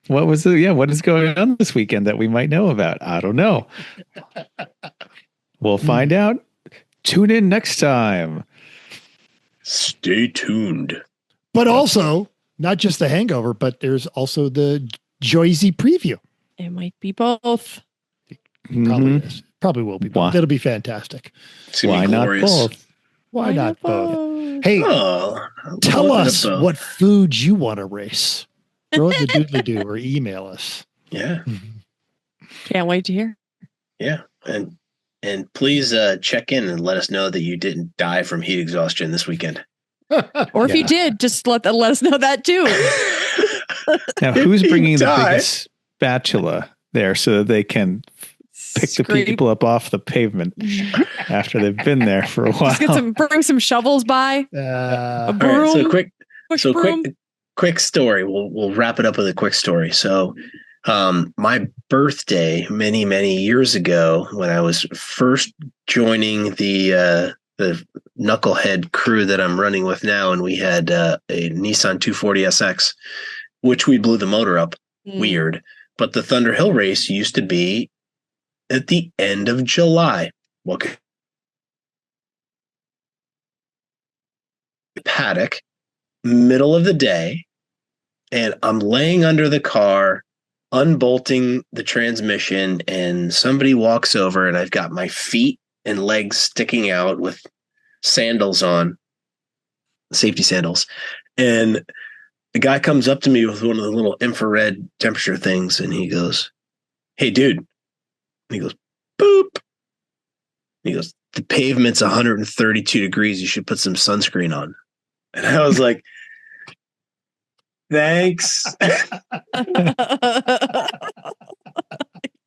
What was it? Yeah. What is going on this weekend that we might know about? I don't know. We'll find out. Tune in next time. Stay tuned. But also, not just the hangover, but there's also the Joyzy preview. It might be both. Probably is. Probably will be both. It'll be fantastic. Why not both? Why not both? Hey, tell us what food you want to race. Throw it in the doodly-doo or email us. Yeah. Can't wait to hear. Yeah. And please check in and let us know that you didn't die from heat exhaustion this weekend. Or if you did, just let us know that too. Now, who's bringing the biggest spatula there so that they can pick the people up off the pavement after they've been there for a while? Just bring some shovels by. A broom. All right, quick story. We'll wrap it up with a quick story. So, my birthday many, many years ago, when I was first joining the knucklehead crew that I'm running with now, and we had a Nissan 240SX, which we blew the motor up. Weird. But the Thunderhill race used to be at the end of July. Paddock, middle of the day, and I'm laying under the car, unbolting the transmission, and somebody walks over, and I've got my feet and legs sticking out with sandals on, safety sandals. And the guy comes up to me with one of the little infrared temperature things, and he goes, "Hey, dude." And he goes, "Boop." And he goes, "The pavement's 132 degrees. You should put some sunscreen on." And I was like, "Thanks."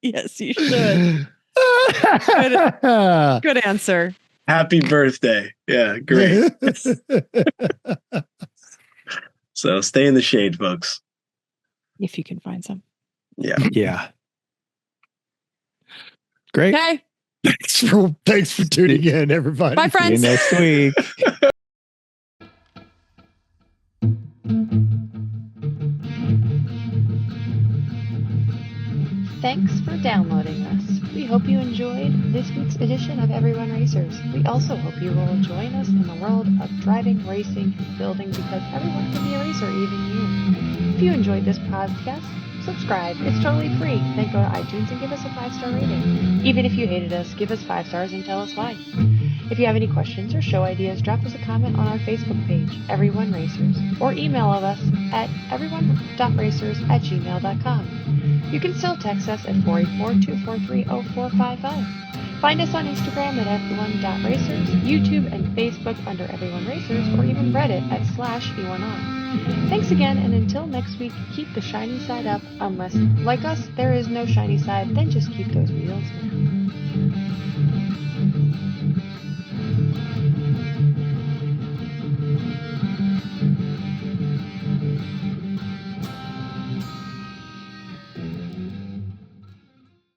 Yes, you should. Good answer. Happy birthday. Yeah, great. So stay in the shade, folks. If you can find some. Yeah. Yeah. Great. Okay. Thanks for tuning in, everybody. Bye, friends. See you next week. Thanks for downloading us. We we hope you enjoyed this week's edition of Everyone Racers. We also hope you will join us in the world of driving, racing, and building, because everyone can be a racer, even you. If you enjoyed this podcast, subscribe. It's totally free. Then go to iTunes and give us a 5-star rating. Even if you hated us, give us 5 stars and tell us why. If you have any questions or show ideas, drop us a comment on our Facebook page, Everyone Racers, or email us at everyone.racers@gmail.com. You can still text us at 484-243-0455. Find us on Instagram at everyone.racers, YouTube and Facebook under Everyone Racers, or even Reddit at /E1R. Thanks again, and until next week, keep the shiny side up, unless, like us, there is no shiny side, then just keep those wheels moving.